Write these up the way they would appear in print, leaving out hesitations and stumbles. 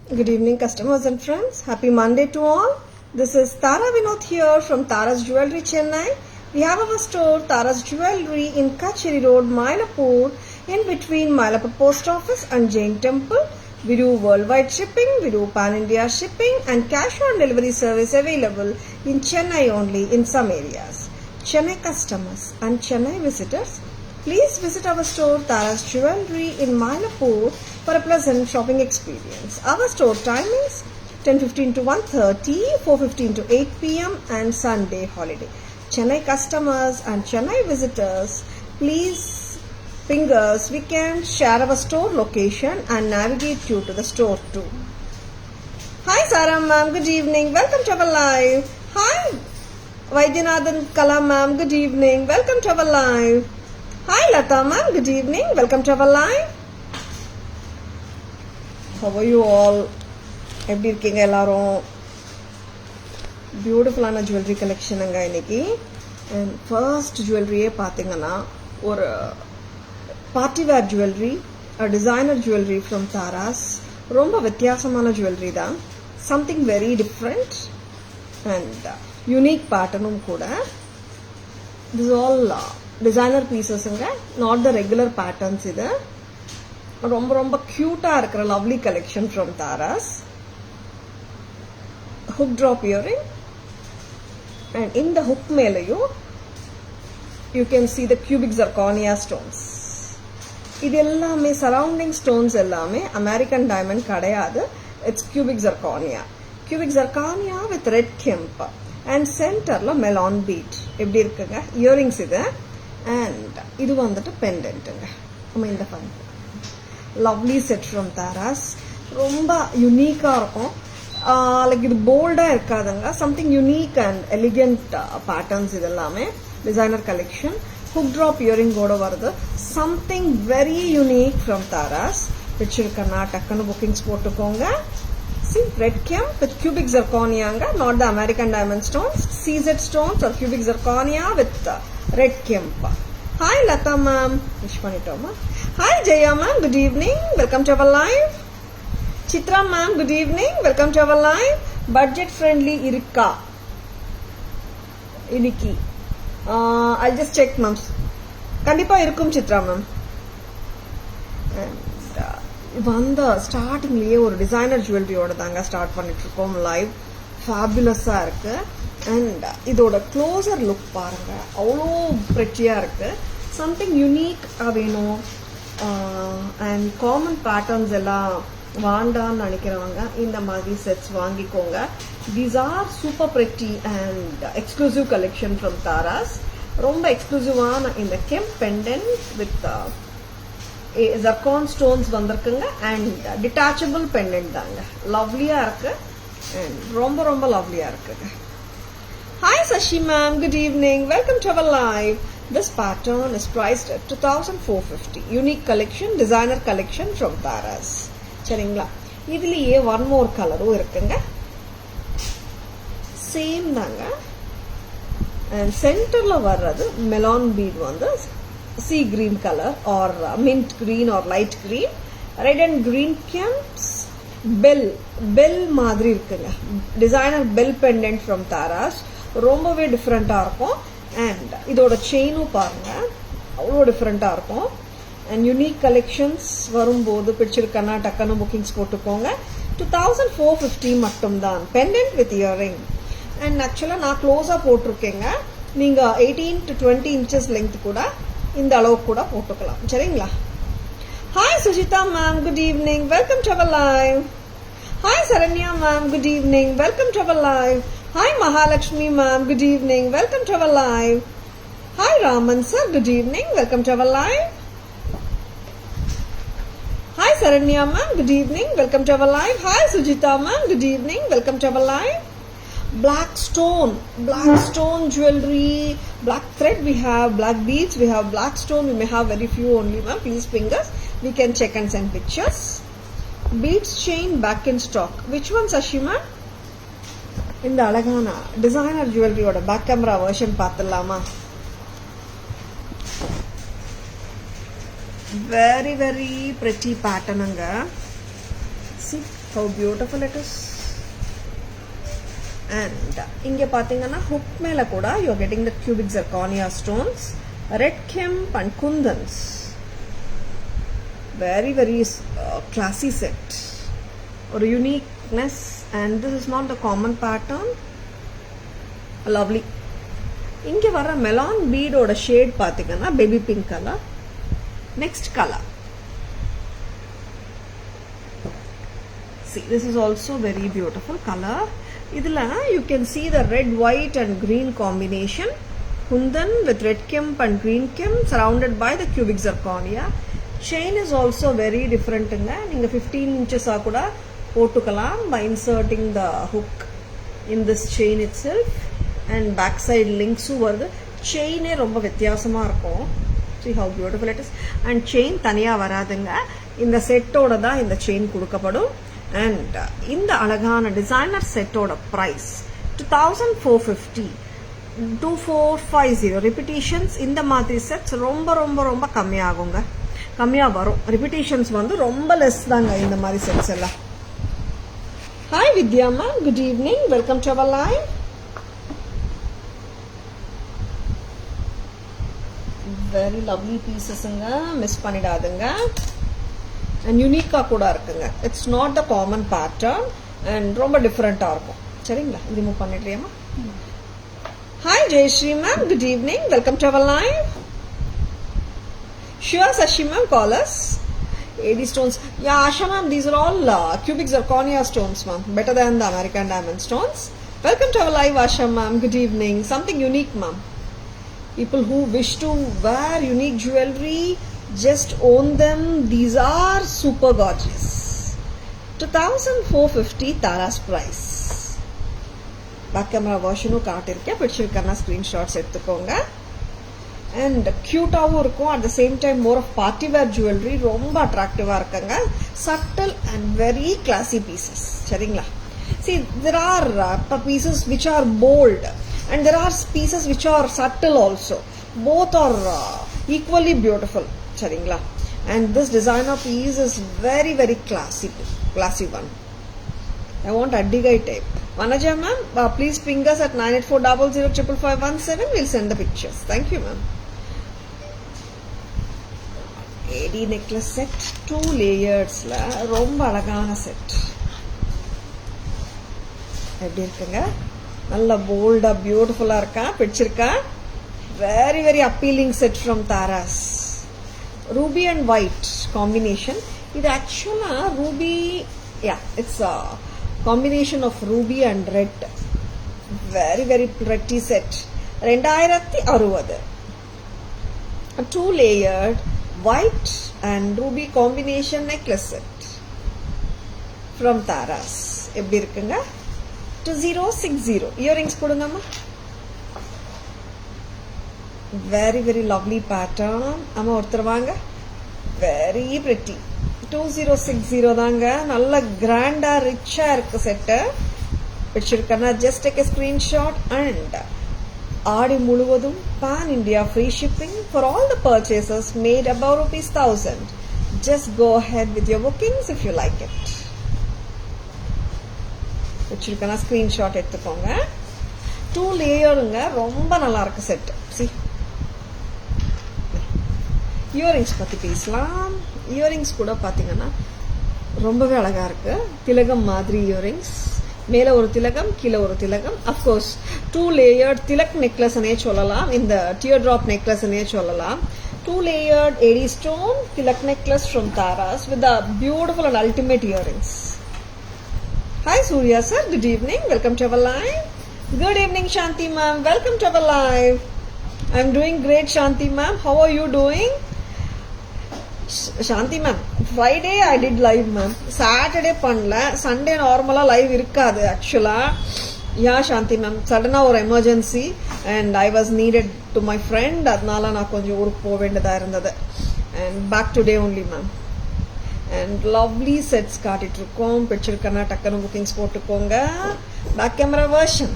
Good evening, customers and friends. Happy Monday to all. This is Tara Vinod here from Tara's Jewelry, Chennai. We have our store, Tara's Jewelry, in Kacheri Road, Mylapore, in between Mylapore Post Office and Jain Temple. We do worldwide shipping, we do pan-India shipping and cash on delivery service available in Chennai only in some areas. Chennai customers and Chennai visitors, please visit our store Tara's Jewelry in Mylapore for a pleasant shopping experience. Our store timings 10:15 to 1:30, 4:15 to 8 p.m. and Sunday holiday. Chennai customers and Chennai visitors, please ping us. We can share our store location and navigate you to the store too. Hi Sarah ma'am, good evening. Welcome to our live. Hi Vaidyanathan Kala ma'am, good evening. Welcome to our live. Hi Lata ma'am, good evening. Welcome to our live. How are you all? எப்படி இருக்கீங்க எல்லாரும்? பியூட்டிஃபுல்லான jewellery கலெக்ஷனுங்க இன்னைக்கு. And first ஜுவல்லரியே பார்த்தீங்கன்னா ஒரு party wear jewellery, designer jewellery from Taras. ரொம்ப வித்தியாசமான ஜுவல்லரி தான். Something very different and unique பேட்டர்னும் கூட. திஸ் ஆல் டிசைனர் பீசஸுங்க, நாட் த ரெகுலர் பேட்டர்ன்ஸ். இது ரொம்ப ரொம்ப க்யூட்டாக இருக்கிற lovely collection from Taras. Hook drop earring and இந்த ஹுக் மேலேயும் you can see the cubic zirconia stones. இது எல்லாமே சரௌண்டிங் ஸ்டோன்ஸ் எல்லாமே அமெரிக்கன் டைமண்ட் கிடையாது. It's cubic zirconia. Cubic zirconia with red kemp and சென்டர்ல மெலான் பீட். எப்படி இருக்குங்க இயரிங்ஸ் இது. அண்ட் இது வந்துட்டு பெண்டன்ட்டுங்க. நம்ம இந்த fun lovely set from Taras. ரொம்ப யூனிக்காக இருக்கும். லைக் இது போல்டாக இருக்காதுங்க. Something unique and elegant patterns. இது எல்லாமே டிசைனர் கலெக்ஷன். ஹுக் ட்ராப் இயரிங்கோட வருது. Something very unique from Taras. பிடிச்சிருக்கன்னா டக்குன்னு புக்கிங்ஸ் போட்டுக்கோங்க. See, red kemp with cubic zirconia, not the American diamond stones. CZ stones or cubic zirconia with red kemp. Hi Lata ma'am, wish pannitoma. Hi Jaya ma'am, good evening. Welcome to our live. Chitra ma'am, good evening. Welcome to our live. Budget friendly irukka iniki. I'll just check ma'am. Kandipa irukum Chitra ma'am. வந்த ஸ்டார்டிங்லேயே ஒரு designer ஜுவல்லரியோட தாங்க start பண்ணிட்டு இருக்கோம் live. ஃபேபுலஸாக இருக்கு. And இதோட closer look பாருங்க, அவ்வளோ ப்ரெட்டியாக இருக்கு. சம்திங் யூனிக்காக வேணும் அண்ட் காமன் பேட்டர்ன்ஸ் எல்லாம் வாண்டான்னு நினைக்கிறவங்க இந்த மாதிரி செட்ஸ் வாங்கிக்கோங்க. These are super pretty and exclusive collection from Taras. ரொம்ப எக்ஸ்க்ளூசிவான இந்த kemp pendant with zircon stones வந்திருக்குங்க. அண்ட் டிட்டாச்சபிள் பெண்டன்ட் தாங்க. லவ்லியா இருக்கு அண்ட் ரொம்ப ரொம்ப லவ்லியா இருக்குங்க. Hi Shashi ma'am, good evening. Welcome to our live. This pattern is priced at 2450. Unique collection, designer collection from Taras. சரிங்களா? இதுலயே ஒன் மோர் கலரும் இருக்குங்க. சேம் தாங்க. அண்ட் சென்டர்ல வர்றது மெலான் பீட் வந்து sea green color or mint green or light green. Red and green kemps. bell மாதிரி இருக்குங்க. Designer bell pendant from Tara's. ரொம்பவே டிஃப்ரெண்டா இருக்கும். அண்ட் இதோட செயினும் பாருங்க, அவ்வளோ டிஃப்ரெண்டா இருக்கும். அண்ட் யூனிக் கலெக்ஷன்ஸ் வரும்போது பிடிச்சிருக்கன்னா டக்குன்னு புக்கிங்ஸ் போட்டுக்கோங்க. 2450 மட்டும்தான். Pendant with earring. அண்ட் ஆக்சுவலாக நான் க்ளோஸாக போட்டிருக்கேங்க. நீங்கள் 18 to 20 inches லென்த் கூட இந்த அளவுக்கு கூட போட்டுக்கலாம். சரிங்களா? Hi Sujitha ma'am, good evening. Welcome to our live. Hi Saranya ma'am, good evening. Welcome to our live. Hi Mahalakshmi ma'am, good evening. Welcome to our live. Hi Raman sir, good evening. Welcome to our live. Hi Saranya ma'am, good evening. Welcome to our live. Hi Sujitha ma'am, good evening. Welcome to our live. black stone jewelry, black thread we have, black beads we have, black stone we may have very few only ma'am. Please ping us, we can check and send pictures. Beads chain back in stock. Which one Sashima? இந்த அழகான designer ஜுவல்லரியோட back camera version பார்த்துடலாமா? Very very pretty பேட்டர்னுங்க. See, How beautiful it is. And இங்க பாத்தீங்கன்னா hook மேல கூட you are getting the cubic zirconia stones, red kemp and kundans. Very very classy set or uniqueness, and this is not the common pattern. Lovely. இங்க வர melon பீடோட shade பாத்தீங்கன்னா baby pink colour. Next colour, see this is also very beautiful color. இதுல you can see the red white and green combination, kundan with red kemp and green kemp surrounded by the cubic zirconia. Chain is also very different ங்க. நீங்க 15 inches கூட போட்டுக்கலாம் by inserting the hook in this chain itself, and back side links வருது. செயினே ரொம்ப வித்தியாசமா இருக்கும். See how beautiful it is. And chain தனியா வராதுங்க, இந்த செட்டோட தான் இந்த செயின் கொடுக்கப்படும். And இந்த அழகான டிசைனர் செட்டோட பிரைஸ் 2450, 2450. ரிப்பீட்டேஷன்ஸ் இந்த மாதிரி செட்ஸ் ரொம்ப ரொம்ப ரொம்ப கம்மியாகுங்க, கம்மியா வரும். ரிப்பீட்டேஷன்ஸ் வந்து ரொம்ப லெஸ் தாங்க இந்த மாதிரி செட்ஸ் எல்லாம். Hi Vidya ma'am, good evening, welcome to our live. Very lovely பீசஸ்ங்க, மிஸ் பண்ணிடாதுங்க. அண்ட் யூனிக்கா கூட இருக்குங்க. It's not the common pattern and ரொம்ப டிஃப்ரெண்டா இருக்கும். சரிங்களா, ரிமூவ் பண்ணிடுறியாமா? Hi Jayashree ma'am, good evening, welcome to our live. Sure, Sashi ma'am, call us. AD stones. Yeah, Asha ma'am, these are all cubic zirconia stones, ma'am. Better than the American diamond stones. Welcome to our live, Asha ma'am. Good evening. Something unique, ma'am. People who wish to wear unique jewelry, just own them. These are super gorgeous. 2450 Tara's price. Back camera version காட்டிருக்கே, பிடிச்சிருக்கனா screenshots எடுத்துக்கோங்க. And cute-ஆவும் இருக்கும், at the same time more of party wear jewelry, ரொம்ப attractive-ஆ இருக்குங்க. Subtle and very classy pieces. சரிங்களா? See, there are pieces which are bold and there are pieces which are subtle also. Both are equally beautiful. சரிங்களா? And this designer piece is very very classy one. I want Addigai type. Vanaja ma'am, please ping us at 9840055517. We'll send the pictures. Thank you ma'am. AD necklace set, 2 layers la ரொம்ப அழகான set. எப்படி இருக்குங்க? நல்ல போல்டா பியூட்டிஃபுல்லா இருக்கா, பிடிச்சிருக்கா? Very very appealing set from Tara's. Ruby and white combination. இது ஆக்சுவலா ruby, yeah, it's a combination of ruby and red. Very very pretty set. 2060. 2 layered white and ruby combination necklace set from Tara's. எப்படி இருக்குங்க? 2060. Earrings கொடுங்கம்மா. Very very lovely pattern. அம்மா ஒருத்தர் வாங்க. Very pretty. 2060 தாங்க. நல்ல கிராண்டா ரிச்சா இருக்கு set. பிடிச்சிருக்கனா just take a screenshot. And ஆடி முழுவதும் pan India free shipping for all the purchases made above ₹1000. Just go ahead with your bookings if you like it. வச்சிருக்கனா screenshot எடுத்துக்கோங்க. 2 லேயருங்க, ரொம்ப நல்லா இருக்கு செட். See, இயரிங்ஸ் பத்தி பேசலாம். இயரிங்ஸ் கூட பாத்தீங்கன்னா ரொம்பவே அழகா இருக்கு. திலகம் மாதிரி இயரிங்ஸ், மேல ஒரு திலகம், கீழ ஒரு திலகம். அஃப்கோர்ஸ் 2 லேயர்ட் திலக் நெக்லஸ் அனே சொல்லலாம், இந்த டியர் டிராப் நெக்லஸ் அனே சொல்லலாம். 2 layered AD stone tilak necklace from Tara's with the beautiful and ultimate earrings. Hi Surya sir, good evening, welcome to our live. Good evening Shanti ma'am, welcome to our live. I'm doing great Shanti ma'am, how are you doing? Shanti ma'am, Friday I did live ma'am, Saturday பண்ணல, Sunday நார்மலா live இருக்காது actually. Yeah Shanti ma'am, suddenly ஒரு emergency and I was needed to my friend, அதனால நான் கொஞ்சம் ஊருக்கு போக வேண்டியதா இருந்தது. And back today only ma'am. And lovely sets காட்டிட்டு இருக்கோம். பிடிச்சிருக்கனா டக்குனு bookings போட்டுக்கோங்க. Back camera version.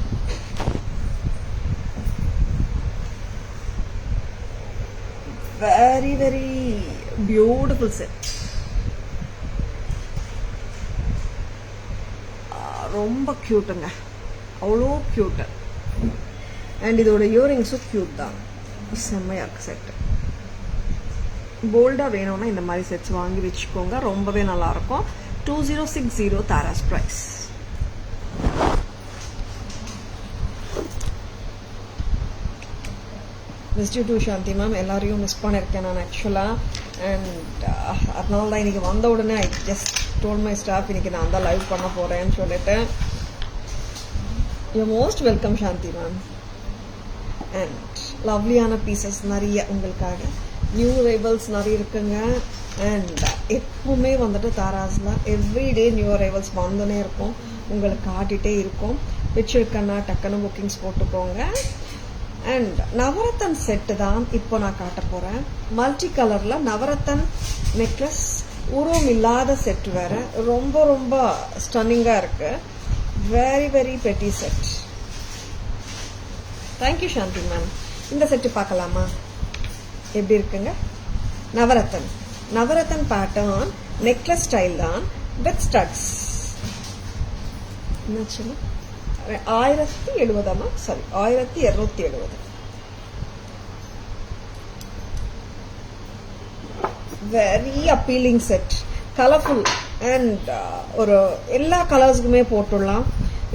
Very very beautiful set. ரொம்ப க்யூட்டுங்க, அவ்வளோ க்யூட்டு. அண்ட் இதோட இயரிங்ஸும் க்யூட் தான், செம்மையாக இருக்குது செட்டு. போல்டாக வேணும்னா இந்த மாதிரி செட்ஸ் வாங்கி வச்சுக்கோங்க, ரொம்பவே நல்லாயிருக்கும். 2060 Taras price. Missed to Shanti ma'am, எல்லாரையும் மிஸ் பண்ணியிருக்கேன் நான் ஆக்சுவலாக. அண்ட் அதனால தான் இன்றைக்கி வந்த உடனே I just told my staff இன்றைக்கி நான் தான் லைவ் பண்ண போகிறேன்னு சொல்லிட்டு. You most welcome Shanti ma'am. And லவ்லியான பீசஸ் நிறைய உங்களுக்காக, நியூ ரைவல்ஸ் நிறைய இருக்குங்க. அண்ட் எப்பவுமே வந்துட்டு தாராஸில் எவ்ரிடே நியூ ரைவல்ஸ் வந்துனே இருக்கும், உங்களுக்கு காட்டிகிட்டே இருக்கும். வச்சுருக்கேன்னா டக்குன்னு புக்கிங்ஸ் போட்டுக்கோங்க. அண்ட் நவரத்தன் செட்டு தான் இப்போ நான் காட்ட போகிறேன். மல்டி கலரில் நவரத்தன் நெக்லஸ், உருவம் இல்லாத செட் வேறு, ரொம்ப ரொம்ப ஸ்டன்னிங்காக இருக்குது. Very very pretty set. Thank you Shanthi ma'am. இந்த செட்டு பார்க்கலாமா, எப்படி இருக்குங்க? Navratan, Navratan pattern necklace style தான் வித் ஸ்டட்ஸ். என்னாச்சுன்னா 1070 sorry 1270. Very appealing set, colourful. And ஒரு எல்லா கலர்ஸுக்குமே போட்டுடலாம்,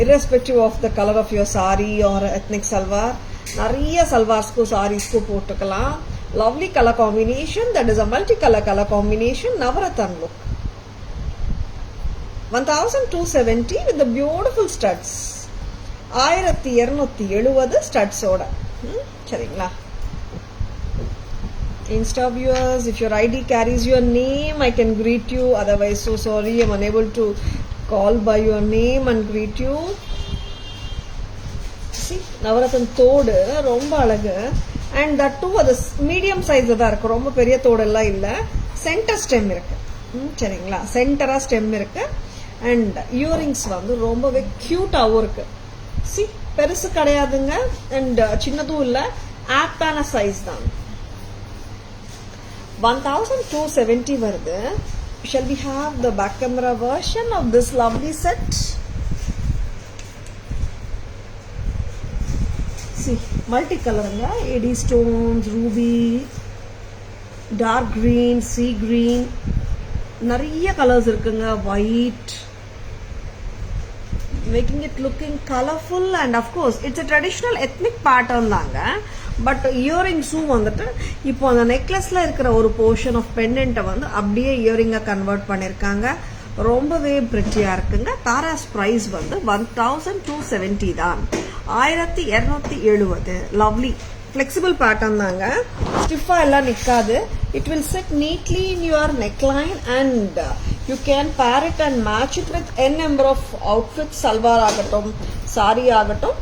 irrespective of the colour of your sari or ethnic salwar. நிறைய சல்வார்ஸ்க்கும் சாரீஸ்க்கும் போட்டுக்கலாம். Lovely colour combination, that is a multi colour combination. Navratan look. 1270 with the beautiful studs. 1270 ஸ்டட்ஸோட. சரிங்களா? Insta viewers, if your ID carries your name, I can greet you. Otherwise, so sorry, I'm unable to call by your name and greet you. See, navratan தோடு ரொம்ப அழகு. And that too அது medium சைஸ்ல தான் இருக்கு, ரொம்ப பெரிய தோடெல்லாம் இல்லை. சென்டர் ஸ்டெம் இருக்கு. சரிங்களா? சென்டரா ஸ்டெம் இருக்கு. அண்ட் இயரிங்ஸ் வந்து ரொம்பவே க்யூட்டாகவும் இருக்கு. சி, பெருசு கிடையாதுங்க, அண்ட் சின்னதும் இல்லை, ஆப்டான சைஸ் தான். 1270 வருது. Shall we have the back camera version of this lovely set? See, multi colorங்க, AD stones, ruby, dark green, sea green, நிறைய கலர்ஸ் இருக்குங்க. White, making it looking colorful. And of course it's a traditional ethnic pattern தாங்க. But இயரிங்ஸும் வந்துட்டு இப்போ அந்த நெக்லஸ்ல இருக்கிற ஒரு portion of பெண்டன்ட்டை வந்து அப்படியே இயரிங்கா கன்வெர்ட் பண்ணியிருக்காங்க. ரொம்பவே பிரிட்டியா இருக்குங்க. தாராஸ் பிரைஸ் வந்து 1270 தான், 1270. லவ்லி ஃப்ளெக்சிபிள் பேட்டர்ன் தாங்க, ஸ்டிஃபா எல்லாம் நிற்காது. It will set neatly in your neckline and you can pair it and match it with n number of outfit. Salwar ஆகட்டும், சாரி ஆகட்டும்,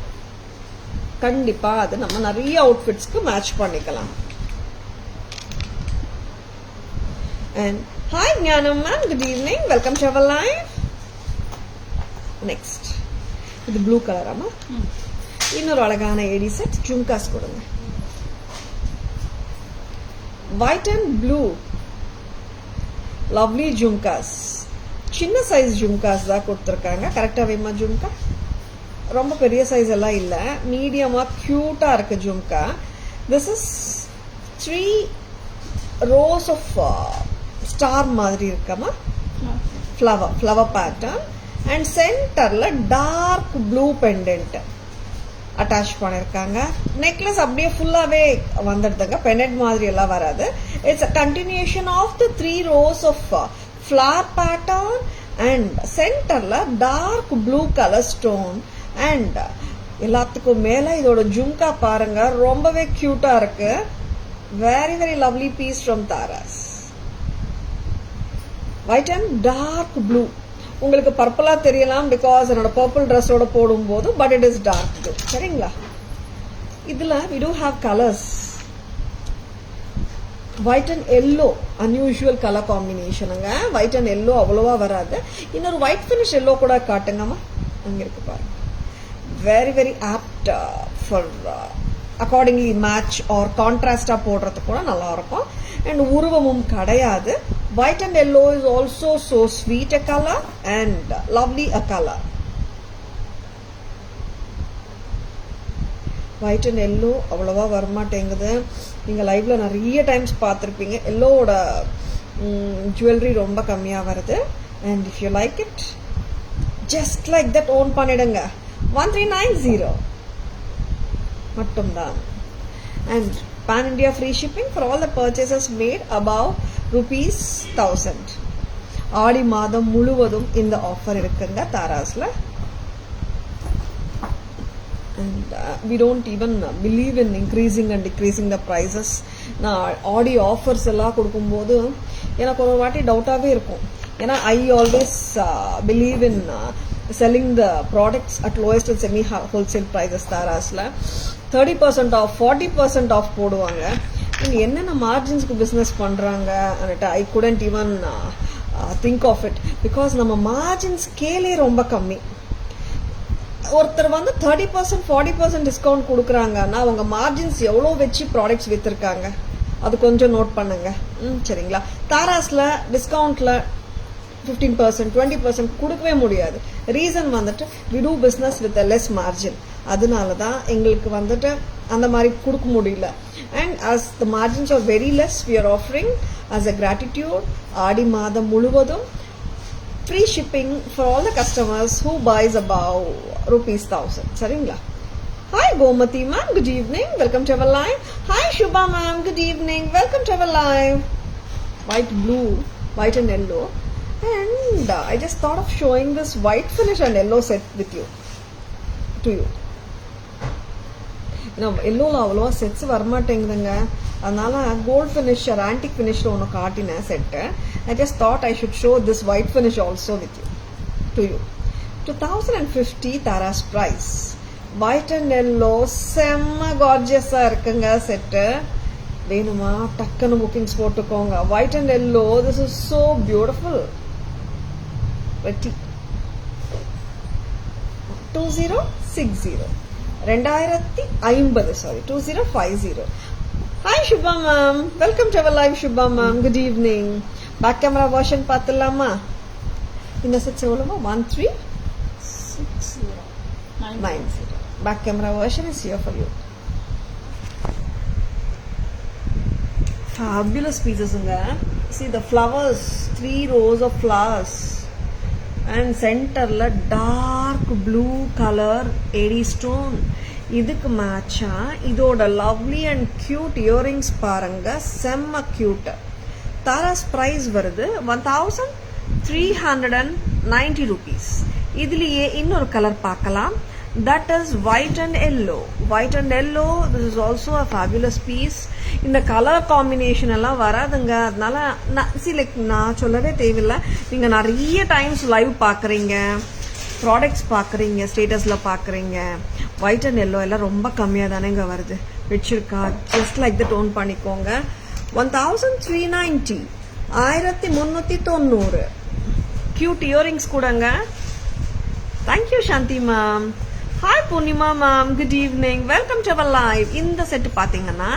கண்டிப்பா அது நம்ம நிறைய அவுட்ஃபிட்ஸ்க்கு மேட்ச் பண்ணிக்கலாம். And hi Gnanam ma'am, good evening, welcome to our live. Next இது blue கலராமா, இன்னொரு அழகான ஏடி செட். ஜும்காஸ் கொடுங்க, white and blue. Lovely jhumkas, சின்ன சைஸ் ஜும்காஸ் தான் கொடுத்துருக்காங்க. கரெக்டா வேமா ஜும்கா? ரொம்ப பெரிய சைஸ் எல்லாம் இல்லை, மீடியமா கியூட்டா இருக்கு jhumka. This is 3 rows of star மாதிரி இருக்கமா, ஃப்ளவர் பேட்டர்ன். அண்ட் சென்டர்ல டார்க் ப்ளூ பெண்டன்ட் அட்டாச் பண்ணிருக்காங்க. நெக்லஸ் அப்படியே ஃபுல்லாவே வந்துடுதுங்க, பெண்டன்ட் மாதிரி எல்லாம் வராது. It's a continuation of the 3 rows of flower pattern. And சென்டர்ல dark blue colour stone. And எல்லாத்துக்கும் மேல இதோட ஜும்கா பாருங்க, ரொம்பவே கியூட்டா இருக்கு. Very very lovely piece from Taras. White and dark blue. உங்களுக்கு பர்பிளா தெரியலாம் பிகாஸ் என்னோட பர்பிள் ட்ரெஸ்ஸோட போடும்போது, but it is dark blue. சரிங்களா? இதுல we do have colors. White and yellow unusual colour காம்பினேஷனுங்க. ஒயிட் அண்ட் எல்லோ அவ்வளோவா வராது. இன்னொரு ஒயிட் ஃபினிஷ் எல்லோ கூட காட்டுங்கம்மா, அங்க இருக்கு பாருங்க. Very very apt for accordingly match or கான்ட்ராஸ்டா போடுறதுக்கு கூட நல்லா இருக்கும். அண்ட் உருவமும் கிடையாது. White and yellow is also so sweet a color and lovely a color. White and yellow அவ்வளோவா வரமாட்டேங்குது. நீங்கள் லைவ்ல நிறைய டைம்ஸ் பார்த்துருப்பீங்க. எல்லோவோட ஜுவல்லரி ரொம்ப கம்மியாக வருது. And if you like it just like that own பண்ணிடுங்க. 1390 மட்டும்தான். And pan India free shipping for all the purchases made above ₹1000. ஆடி மாதம் முழுவதும் இந்த ஆஃபர் இருக்குங்க தாராஸ்ல. And we don't even believe in increasing and decreasing the prices. நான் ஆடி offers எல்லாம் கொடுக்கும்போது எனக்கு ஒரு வாட்டி டவுட்டாகவே இருக்கும். ஏன்னா I always believe in selling the products at lowest and semi wholesale prices தாராஸ்ல. 30% ஆஃப் 40% ஆஃப் போடுவாங்க. இங்கே என்னென்ன மார்ஜின்ஸ்க்கு பிஸ்னஸ் பண்ணுறாங்க I couldn't even think of it. Because நம்ம மார்ஜின் ஸ்கேலே ரொம்ப கம்மி. ஒருத்தர் 30% 40% டிஸ்கவுண்ட் கொடுக்குறாங்கன்னா அவங்க மார்ஜின்ஸ் எவ்வளோ வச்சு ப்ராடக்ட்ஸ் விற்றுருக்காங்க அது கொஞ்சம் நோட் பண்ணுங்க. சரிங்களா? தாராஸில் டிஸ்கவுண்ட்டில் 15% 20% கொடுக்கவே முடியாது. Reason we do business with a less margin. அதனால தான் எங்களுக்கு அந்த மாதிரி கொடுக்க முடியல. And as the margins are very less, we are offering as a gratitude ஆடி மாதம் முழுவதும் free shipping for all the customers who buys above ₹1000. சரிங்களா? Hi Gomati ma'am, good evening, welcome to our live. Hi Shubha ma'am, good evening, welcome to our live. White, blue, white and yellow. And I just thought of showing this white finish and yellow set with you, to you. எல்லோவில் அவ்வளோவா sets வரமாட்டேங்குதுங்க. அதனால gold finish or antique ஃபினிஷில் ஒன்று காட்டினேன் set. I just thought I should show this white finish also with you, to you. 2050 Taras price. White and yellow செம்ம கார்ஜியஸாக இருக்குங்க set. வேணுமா டக்குன்னு புக்கிங்ஸ் போட்டுக்கோங்க. White and yellow, this is so beautiful. 2060 2050 sorry 2050. Hi Shubha ma'am, welcome to our live Shubha ma'am, good evening. Back camera version பார்த்தலாமா? இந்த sets எவ்வளவு? 136090. Back camera version is here for you. Fabulous pieces unga. See the flowers, 3 rows of flowers. And சென்டர்ல dark blue colour AD stone. இதுக்கு மேட்சா இதோட lovely and cute earrings பாருங்க, செம்ம cute. Tara's price வருது ₹1390. இதுலயே இன்னொரு கலர் பார்க்கலாம். That is white and yellow. White and yellow, this is also a fabulous piece. இந்த கலர் காம்பினேஷன் எல்லாம் வராதுங்க. அதனால நான் சொல்லவே தேவையில்லை. நீங்கள் நிறைய டைம்ஸ் லைவ் பார்க்குறீங்க, ப்ராடக்ட்ஸ் பார்க்குறீங்க, ஸ்டேட்டஸில் பார்க்குறீங்க. ஒயிட் அண்ட் எல்லோ எல்லாம் ரொம்ப கம்மியாக தானேங்க வருது. வச்சிருக்கா ஜஸ்ட் லைக் த டோன் பண்ணிக்கோங்க. 1390, 1390. கியூட் இயரிங்ஸ் கூடங்க. Thank you Shanthi ma'am. Hi Poornima ma'am, good evening, welcome to our live. இந்த செட்டு பார்த்தீங்கன்னா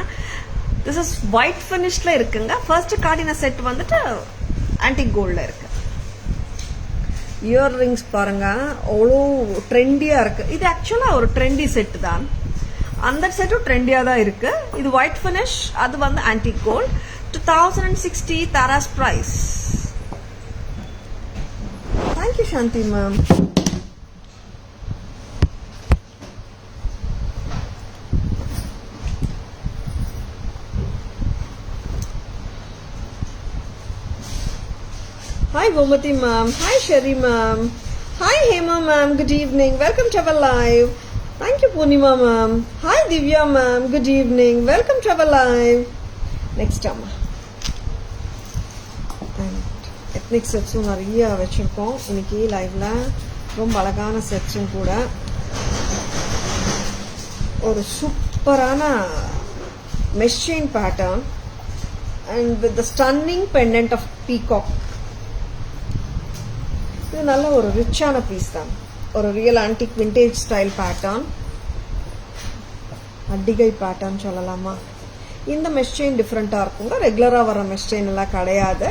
திஸ் இஸ் ஒயிட் ஃபினிஷ்ல இருக்குங்க. ஃபர்ஸ்ட் காட்டின செட் ஆன்டிக் கோல்ட்ல இருக்கு. இயர்ரிங்ஸ் பாருங்க, அவ்வளோ ட்ரெண்டியா இருக்கு. இது ஆக்சுவலா ஒரு ட்ரெண்டி செட் தான். அந்த செட்டும் ட்ரெண்டியா தான் இருக்கு. இது ஒயிட் ஃபினிஷ், அது antique gold. 2060 Taras price. Thank you Shanthi ma'am. Hi Gomati ma'am, hi Sherry ma'am, hi Hema ma'am, good evening, welcome to our live. Thank you Purnima ma'am. Hi Divya ma'am, good evening, welcome to our live. Next time. And ethnic sets நிறைய வச்சிருக்கோம் இன்னைக்கு லைவ்ல. ரொம்ப அழகான செட்ஸும் கூட. ஒரு சூப்பரான mesh chain pattern and with the stunning pendant of peacock. இது நல்ல ஒரு ரிச்சான பீஸ் தான். ஒரு real antique vintage style pattern, அடிகை பேட்டர்ன் சொல்லலாமா. இந்த மெஷ் செயின் டிஃப்ரெண்டா இருக்குங்க. ரெகுலரா வர மெஷ் செயின் எல்லாம் கிடையாது.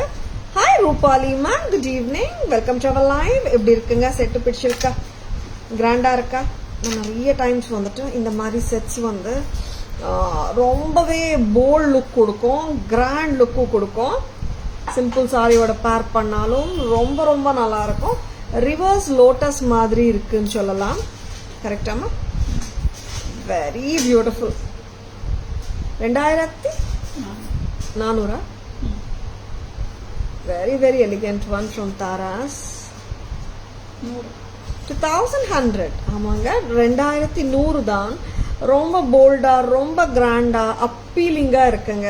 Hi Rupali ma'am, good evening, welcome to our live. எப்படி இருக்குங்க? செட்டு பிடிச்சிருக்கா? கிராண்டா இருக்கா? நான் நிறைய டைம்ஸ் வந்துட்டு இந்த மாதிரி செட்ஸ் வந்து ரொம்பவே போல்ட் லுக் கொடுக்கும், கிராண்ட் லுக்கும் கொடுக்கும். சிம்பிள் சாரியோட பேர் பண்ணாலும் ரொம்ப ரொம்ப நல்லா இருக்கும். ரிவர்ஸ் லோட்டஸ் மாதிரி இருக்குன்னு சொல்லலாம். கரெக்டாமா? Very beautiful. 2400. Very very elegant one from Taras. 2100. ஆமாங்க, 2100 தான். ரொம்ப போல்டா, ரொம்ப கிராண்டா, அப்பீலிங்கா இருக்குங்க.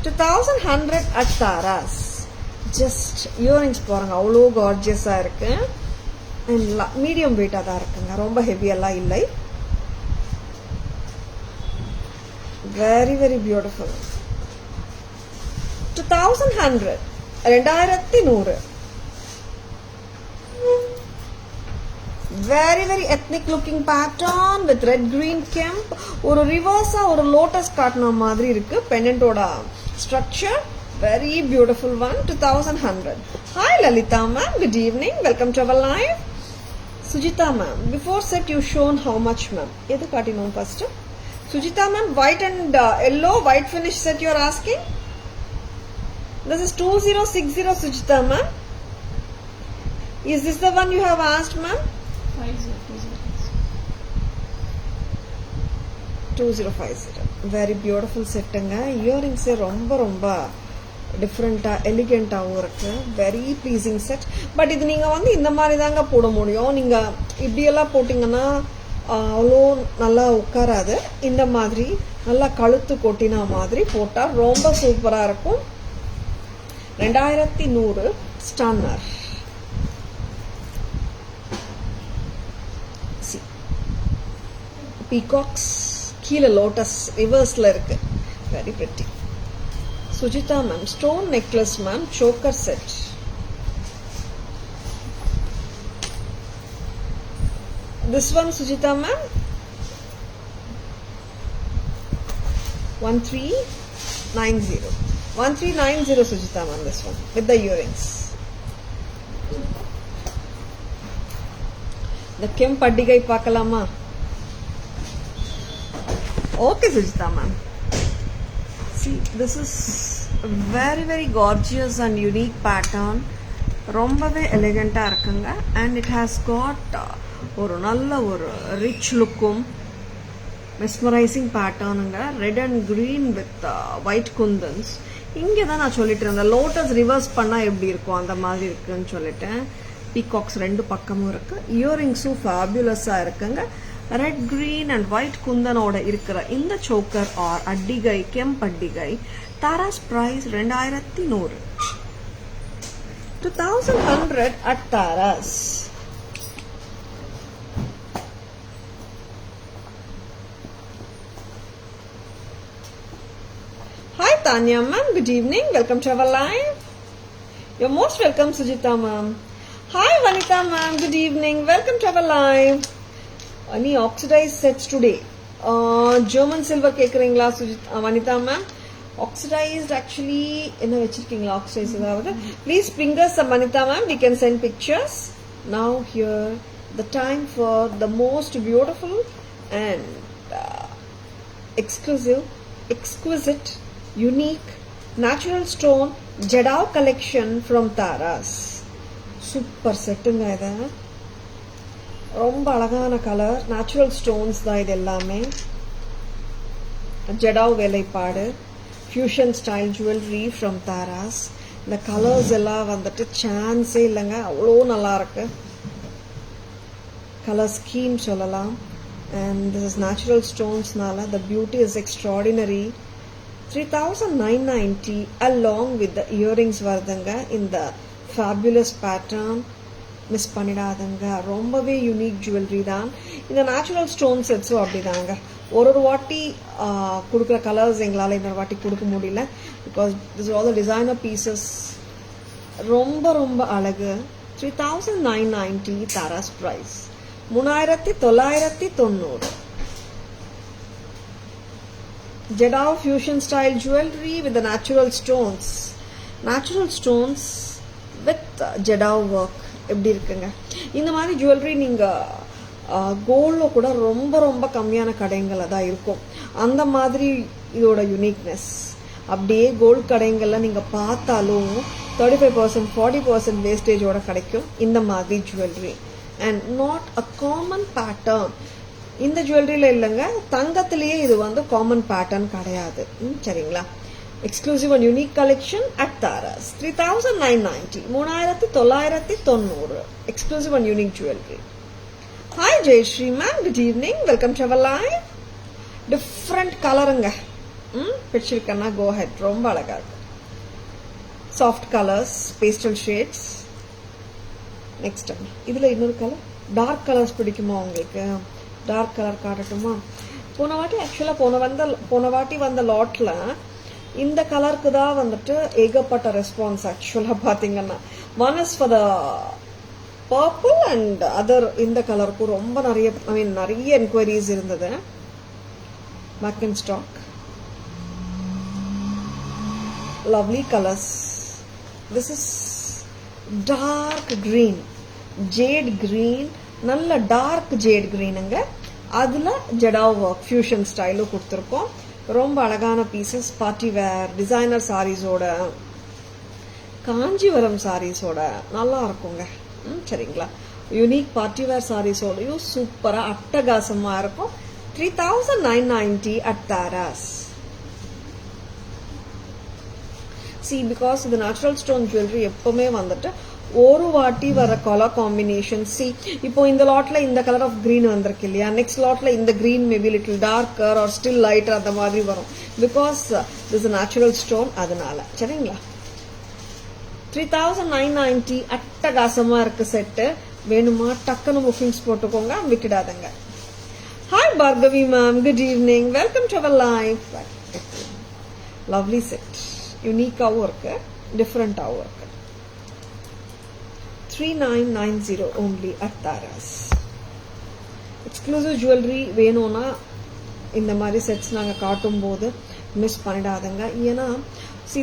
2100 at Taras. ஜஸ்ட் இயரிங்ஸ் பாருங்க, அவ்வளோ கார்ஜியஸா இருக்கு. மீடியம் வெயிட்டா தான் இருக்குங்க, ரொம்ப ஹெவியெல்லாம் இல்லை. Very very beautiful. 2100. 2100. Very very ethnic looking pattern with red green kemp. ஒரு ரிவர்ஸா ஒரு லோட்டஸ் காட்டின மாதிரி இருக்கு பெண்டன்ட்டோட structure. Very beautiful one. 2100. Hi Lalita ma'am, good evening, welcome to our live. Sujita ma'am, before set you shown how much ma'am? எது காட்டினோம் first? Sujita ma'am, white and yellow white finish set you are asking. This is 2060 Sujita ma'am. Is this the one you have asked ma'am? 2050. Very beautiful செட்டுங்க. Earrings ரொம்ப ரொம்ப டிஃப்ரெண்டா எலிகென்ட்டாகவும் இருக்கு. Very pleasing set. But இது நீங்க வந்து இந்த மாதிரி தாங்க போட முடியும். நீங்க இப்படியெல்லாம் போட்டிங்கன்னா அவ்வளோ நல்லா உட்காராது. இந்த மாதிரி நல்லா கழுத்து கொட்டினா மாதிரி போட்டா ரொம்ப சூப்பரா இருக்கும். 2100 ஸ்டன்னர். பீகாக்ஸ், கீழே லோட்டஸ் ரிவர்ஸ்ல இருக்கு. Very pretty. Sujitha ma'am, stone necklace ma'am, choker set. This one Sujita ma'am, 1390. 1390 Sujita ma'am, this one with the earrings. The Kim Paddigai Pakalama. Okay Sujita ma'am. See, this is very very gorgeous and unique pattern. ரொம்பவே எலிகெண்டா இருக்குங்க. And it has got ஒரு நல்ல ஒரு rich லுக்கும் mesmerising பேட்டர்னுங்க. Red and green with white kundans. இங்கே தான் நான் சொல்லிட்டு இருந்தேன் லோட்டஸ் ரிவர்ஸ் பண்ணால் எப்படி இருக்கும் அந்த மாதிரி இருக்குன்னு சொல்லிட்டேன். பீகாக்ஸ் ரெண்டு பக்கமும் இருக்கு. இயரிங்ஸும் ஃபேபியுலஸாக இருக்குங்க. ரெட் கிரீன் அண்ட் ஒயிட் குந்தனோட இருக்கிற இந்த சோக்கர் ஆர் அட்டிகை, கெம்ப் அட்டிகை. Taras price 2100. 2100 at Taras. Hi Tanya ma'am, good evening, welcome to our live. You're most welcome Sujita ma'am. Hi Vanita ma'am, good evening, welcome to our live. Any oxidized sets today? German silver கேக்குறீங்களா Vanita ma'am? Oxidized actually என்ன வச்சிருக்கீங்களா oxidized ஏதாவது? Please bring us some Vanita ma'am, we can send pictures. Now here the time for the most beautiful and exclusive, exquisite, unique natural stone Jadao collection from Taras. Super செட்டுங்க இது. ரொம்ப அழகான colour. Natural stones தான் இது எல்லாமே. ஜடாவ் வேலைப்பாடு, fusion style jewellery from Taras. இந்த colours எல்லாம் வந்துட்டு சான்ஸே இல்லைங்க, அவ்வளோ நல்லா இருக்கு. கலர் ஸ்கீம் சொல்லலாம். அண்ட் திஸ் இஸ் நேச்சுரல் ஸ்டோன்ஸ்னால the beauty is extraordinary. 3990 along with the earrings வருதுங்க. இந்த ஃபேபியுலஸ் பேட்டர்ன் மிஸ் பண்ணிடாதுங்க. ரொம்பவே யூனிக் ஜுவல்லரி தான். இந்த நேச்சுரல் ஸ்டோன் செட்ஸும் அப்படிதாங்க. ஒரு வாட்டி கொடுக்குற கலர்ஸ் எங்களால் இன்னொரு வாட்டி கொடுக்க முடியல. Because this all the designer pieces. ரொம்ப ரொம்ப அழகு. 3990 Taras price 3990. Jadao fusion style jewelry with the natural stones. Natural stones with Jadao work எப்படி இருக்குங்க. இந்த மாதிரி ஜுவல்லரி நீங்கள் கோல்டில் கூட ரொம்ப ரொம்ப கம்மியான கடைங்களில் தான் இருக்கும். அந்த மாதிரி இதோட யுனிக்னஸ். அப்படியே கோல்டு கடைங்களில் நீங்கள் பார்த்தாலும் 35% 40% வேஸ்டேஜோட கிடைக்கும் இந்த மாதிரி jewellery. And not a common pattern. இந்த ஜுவல்லரியில் இல்லைங்க, தங்கத்திலேயே இது வந்து காமன் பேட்டர்ன் கிடையாது. சரிங்களா. Exclusive and unique collection at Taras. 3990, 3990. Exclusive and unique jewellery. Hi Jayashree ma'am, good evening, welcome to our live. Different கலருங்க. பிடிச்சிருக்கேன்னா கோ ஹெட். ரொம்ப அழகா இருக்கு. Soft colours, pastel shades. Next இதுல இன்னொரு கலர், டார்க் கலர்ஸ் பிடிக்குமா உங்களுக்கு? டார்க் கலர் காட்டட்டுமா? போன வாட்டி வந்த லாட்ல இந்த கலருக்கு தான் வந்துட்டு ஏகப்பட்ட ரெஸ்பான்ஸ். ஆக்சுவலா பாத்தீங்கன்னா one is for the purple and other. இந்த கலருக்கும் ரொம்ப நிறைய என்கொயரிஸ் இருந்தது. Back in stock. Lovely colours. This is dark green, jade green. நல்ல டார்க் ஜேட் கிரீனுங்க. அதுல ஜடாவ் ஒர்க் ஃபியூஷன் ஸ்டைலும் கொடுத்துருக்கோம். ரொம்ப அழகான பீசஸ். பார்ட்டி வேர் டிசைனர் சாரீஸோட, காஞ்சிவரம் சாரீஸோட நல்லா இருக்குங்க. சரிங்களா. யூனிக் பார்ட்டி வேர் சாரீஸோடயும் சூப்பரா அட்டகாசமா இருக்கும். 3990 அட் தாராஸ். பிகாஸ் இது நேச்சுரல் ஸ்டோன் ஜுவல்லரி எப்பவுமே வந்துட்டு ஒரு வாட்டி வர கலர் காம்பினேஷன். இப்போ இந்த லாட்ல இந்த கலர் ஆஃப் கிரீன் வந்திருக்கு இல்லையா, நெக்ஸ்ட் லாட்ல இந்த green maybe little darker are still lighter அந்த மாதிரி வரும். Because this natural stone. அதனால சரிங்களா. 3990 அட்டகாசமா இருக்கு செட்டு. வேணுமா டக்குன்னு புக்கிங்ஸ் போட்டுக்கோங்க, விட்டுடாதங்க. Hi Bhargavi ma'am, good evening, welcome to our live. Lovely set. யூனிக்காவும் இருக்கு, டிஃப்ரெண்டாவும் இருக்கு. 3990 only at Taras. Exclusive jewellery வேணும்னா இந்த மாதிரி செட்ஸ் நாங்கள் காட்டும் போது மிஸ் பண்ணிடாதுங்க. ஏன்னா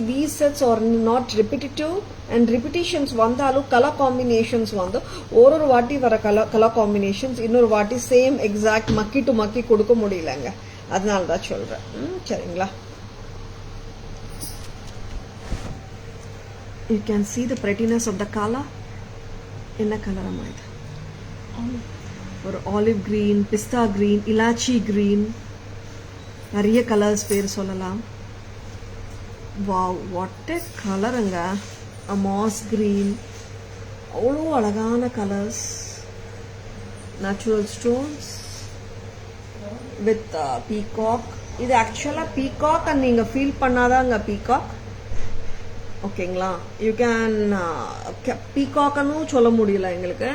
these sets are not repetitive, and repetitions வந்தாலும் கலர் காம்பினேஷன்ஸ் வந்து ஒரு வாட்டி வர கலர் காம்பினேஷன்ஸ் இன்னொரு வாட்டி சேம் எக்ஸாக்ட் மக்கி டு மக்கி கொடுக்க முடியலங்க. அதனால தான் சொல்றேன். சரிங்களா. You can see the prettiness of the color. என்ன கலர் அம்மா இது? ஒரு ஆலிவ் கிரீன், பிஸ்தா கிரீன், இலாச்சி கிரீன், நிறைய கலர்ஸ் பேர் சொல்லலாம். வாவ், வாட் எ கலருங்க. மாஸ் கிரீன், அவ்வளோ அழகான colours. Natural stones with peacock. இது ஆக்சுவலா பீகாக் அண்ட் நீங்க ஃபீல் பண்ணாதாங்க பீகாக். ஓகேங்களா. யூ கேன் பீகாக்னு சொல்ல முடியல எங்களுக்கு.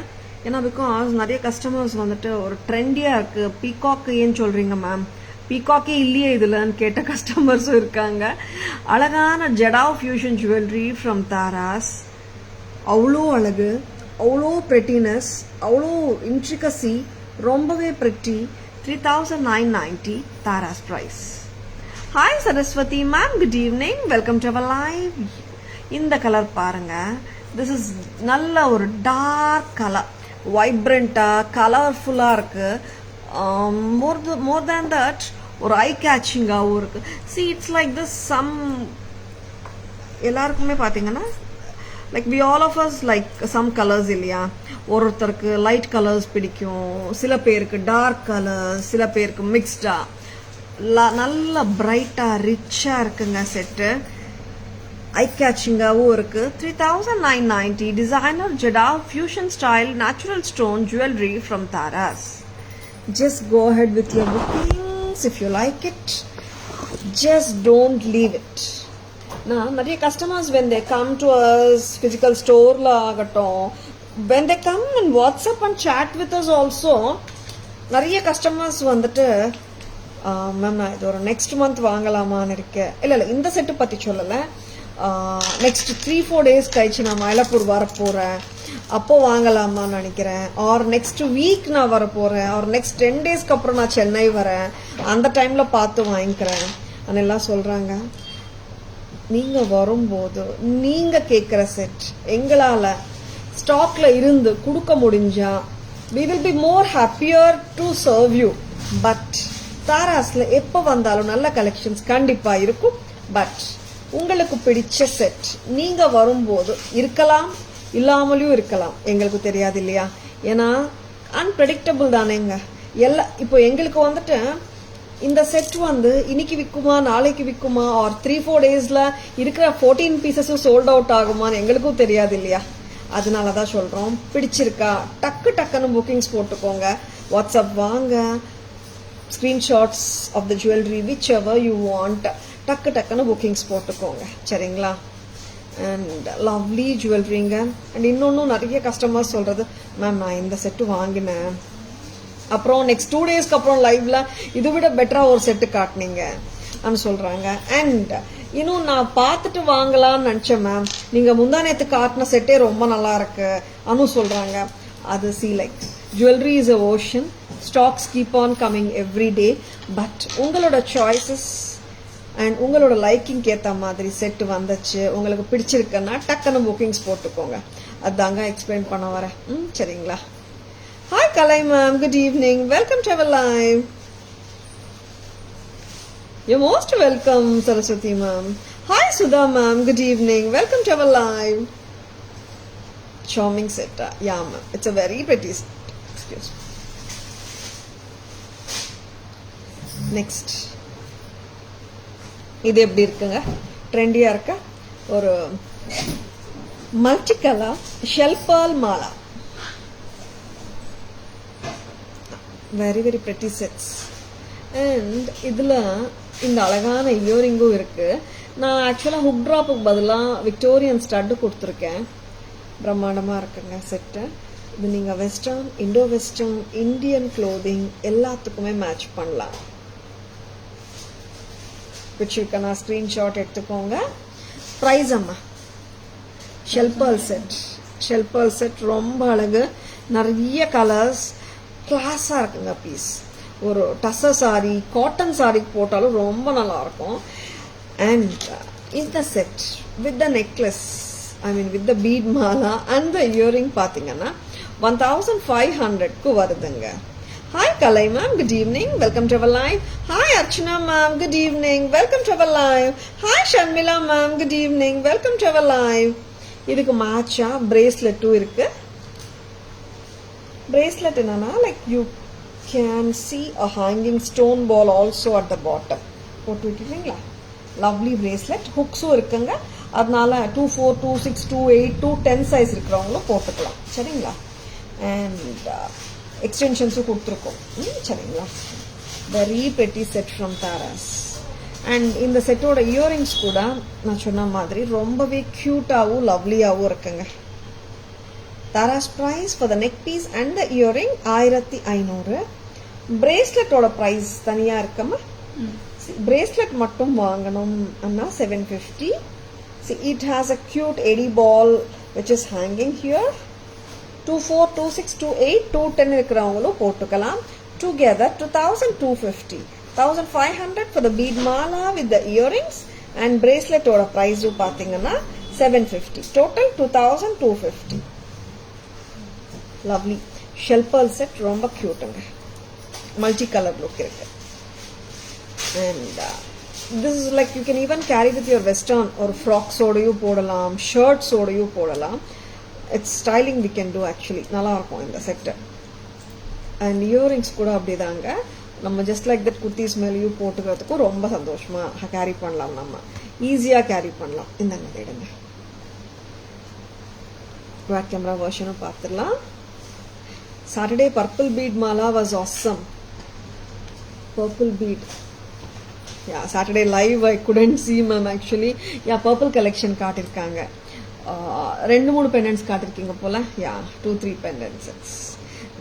ஏன்னா பிகாஸ் நிறைய கஸ்டமர்ஸ் வந்துட்டு ஒரு ட்ரெண்டியா இருக்கு, பீகாக் ஏன் சொல்றீங்க மேம், பீகாக்கே இல்லையே இதுலன்னு கேட்ட கஸ்டமர்ஸும் இருக்காங்க. அழகான jadau fusion jewellery from Taras. அவ்வளோ அழகு, அவ்வளோ பிரெட்டினஸ், அவ்வளோ இன்ட்ரிகசி, ரொம்பவே pretty. 3990 Taras price. Hi Saraswathi ma'am, good evening, welcome to our live. இந்த கலர் பாருங்க. திஸ் இஸ் நல்ல ஒரு டார்க் கலர், வைப்ரண்டா கலர்ஃபுல்லா இருக்கு. மோர் தேன் தட் ஒரு ஐ கேச்சிங்காகவும் இருக்கு. It's like this. எல்லாருக்குமே பாத்தீங்கன்னா like we all of us like some colours இல்லையா. ஒருத்தருக்கு லைட் கலர்ஸ் பிடிக்கும், சில பேருக்கு டார்க் கலர்ஸ், சில பேருக்கு மிக்ஸ்டா. நல்ல பிரைட்டா ரிச்சா இருக்குங்க செட்டு. ஐ கேச்சிங்காகவும் இருக்கு. 3990 designer jadau fusion style natural stone jewellery from Tara's. Just go ahead with your bookings if you like it. Just don't leave it. நிறைய customers when they come to us physical store la ஆகட்டும், when they come and WhatsApp and chat with us also, நிறைய customers வந்துட்டு ma'am நான் இது ஒரு next month வாங்கலாமான்னு இருக்கேன். இல்லை இந்த செட்டு பற்றி சொல்லலை. நெக்ஸ்ட் 3-4 days கழிச்சு நான் மயிலாப்பூர் வரப்போகிறேன், அப்போ வாங்கலாமான்னு நினைக்கிறேன். ஆர் நெக்ஸ்ட் வீக் நான் வரப்போகிறேன், ஆர் நெக்ஸ்ட் 10 daysக்கு அப்புறம் நான் சென்னை வரேன், அந்த டைமில் பார்த்து வாங்கிக்கிறேன் அதெல்லாம் சொல்கிறாங்க. நீங்கள் வரும்போது நீங்கள் கேட்குற செட் எங்களால் ஸ்டாக்ல இருந்து கொடுக்க முடிஞ்சா we will be more happier to serve you. But தாராஸ்ல எப்போ வந்தாலும் நல்ல கலெக்ஷன்ஸ் கண்டிப்பா இருக்கும். பட் உங்களுக்கு பிடிச்ச செட் நீங்க வரும்போது இருக்கலாம், இல்லாமலும் இருக்கலாம், எங்களுக்கு தெரியாது இல்லையா? ஏன்னா அன்பிரடிக்டபிள் தானேங்க எல்லாம். இப்போ எங்களுக்கு வந்துட்டு இந்த செட் இன்னைக்கு விற்குமா, நாளைக்கு விற்குமா, ஆர் 3-4 டேஸ்ல இருக்கிற 14 பீசஸும் சோல்ட் அவுட் ஆகுமான்னு எங்களுக்கும் தெரியாது இல்லையா? அதனாலதான் சொல்றோம், பிடிச்சிருக்கா டக்குன்னு புக்கிங்ஸ் போட்டுக்கோங்க. வாட்ஸ்அப் வாங்க, screenshots of the jewellery whichever you want, டக்குன்னு புக்கிங்ஸ் போட்டுக்கோங்க, சரிங்களா? அண்ட் லவ்லி ஜுவல்லரிங்க. அண்ட் இன்னொன்னும் நிறைய கஸ்டமர்ஸ் சொல்றது, மேம் நான் இந்த செட்டு வாங்கினேன், அப்புறம் நெக்ஸ்ட் 2 டேஸ்க்கு அப்புறம் லைவ்ல இதை விட பெட்டரா ஒரு செட்டு காட்டினீங்க சொல்றாங்க. அண்ட் இன்னும் நான் பார்த்துட்டு வாங்கலாம்னு நினைச்சேன் மேம், நீங்க முந்தானேத்து காட்டின செட்டே ரொம்ப நல்லா இருக்கு சொல்றாங்க. அது like jewellery is a ocean, stocks keep on coming every day. But உங்களோட சாய்ஸஸ் அண்ட் உங்களோட லைக்கிங் ஏற்ற மாதிரி செட் வந்துச்சு, உங்களுக்கு பிடிச்சிருக்குன்னா டக்குன்னு புக்கிங்ஸ் போட்டுக்கோங்க. அதாங்க எக்ஸ்பிளைன் பண்ண வரேன். சரிங்களா? Hi Kalai ma'am, good evening. Welcome to our live. You're most welcome, Saraswati ma'am. Hi Sudha ma'am, good evening. Welcome to our live. Charming set. Yeah ma'am, it's a very pretty set. Excuse me. Next. இது எப்படி இருக்குங்க? ட்ரெண்டியா இருக்கா? ஒரு multi colour shell pearl Mala. Very very pretty sets. And இதில் இந்த அழகான இயரிங்கும் இருக்கு. நான் ஆக்சுவலாக ஹுக் ட்ராப்புக்கு பதிலாக விக்டோரியன் ஸ்டட்டு கொடுத்துருக்கேன். பிரம்மாண்டமாக இருக்குங்க செட்டு. இது நீங்கள் western, Indo western, Indian clothing எல்லாத்துக்குமே மேட்ச் பண்ணலாம். பிடிச்சிருக்கேன், நான் ஸ்க்ரீன்ஷாட் எடுத்துக்கோங்க. ப்ரைஸ் அம்மா, shell pearl set. Shell pearl set ரொம்ப அழகு, நிறைய கலர்ஸ், கிளாஸாக இருக்குங்க பீஸ். ஒரு டசர் சாரி, காட்டன் சாரிக்கு போட்டாலும் ரொம்ப நல்லா இருக்கும். அண்ட் இந்த set with the necklace, I mean with the bead mala and the earring பார்த்தீங்கன்னா 1500க்கு வருதுங்க. Hi Kalai ma'am, good evening, welcome to our live. Hi Archana ma'am, good evening, welcome to our live. Hi Sharmila ma'am, good evening, welcome to our live. இதுக்கு மேட்சா பிரேஸ்லெட்டும் இருக்கு. bracelet என்னன்னா like you can see a hanging stone ball also at the bottom. போட்டு விட்டுருக்கீங்களா? Lovely bracelet. ஹுக்ஸும் இருக்குங்க. அதனால 2-4, 2-6, 2-8, 2-10 size இருக்கிறவங்களும் போட்டுக்கலாம், சரிங்களா? அண்ட் எக்ஸ்டென்ஷன்ஸும் கொடுத்துருக்கோம், சரிங்களா? Very pretty set from Tara's. And இந்த செட்டோட இயரிங்ஸ் கூட நான் சொன்ன மாதிரி ரொம்பவே க்யூட்டாகவும் லவ்லியாகவும் இருக்குங்க. Taras price for the neck piece and the earring 1500. பிரேஸ்லெட்டோட ப்ரைஸ் தனியாக இருக்கமா? பிரேஸ்லெட் மட்டும் வாங்கணும் அண்ணா 750. See, it has a cute eddy ball which is hanging here. 2-4, 2-6, 2-8, 2-10 இருக்கிறவங்களும் போட்டுக்கலாம். Together 2250. 1500 for the bead mala with the earrings and bracelet ஓட price பார்த்தீங்கன்னா 750. Total 2250. Lovely. Shell pearl set ரொம்ப கியூட்டுங்க. மல்டி கலர் லுக் இருக்கு. And this is like you can even carry with your western or frocks ஓடையும் போடலாம், shirts ஓடையும் போடலாம். It's styling we can do actually. நல்லா இருக்கும் இந்த set. And earrings கூட அப்படிதாங்க. நம்ம ஜஸ்ட் லைக் தட் குர்த்திஸ் மேலேயும் போட்டுக்கிறதுக்கும் ரொம்ப சந்தோஷமா கேரி பண்ணலாம், நம்ம ஈஸியா கேரி பண்ணலாம். இந்தாங்க தேடுங்க. பேக் கேமரா வெர்ஷனும் பார்த்துடலாம். Saturday purple bead mala was awesome. Purple bead. Yeah, Saturday live I couldn't see ma'am actually. Yeah, purple collection காட்டிருக்காங்க. 2-3 pendants காட்டிருக்கீங்க போல. Yeah, 2-3 pendants. It's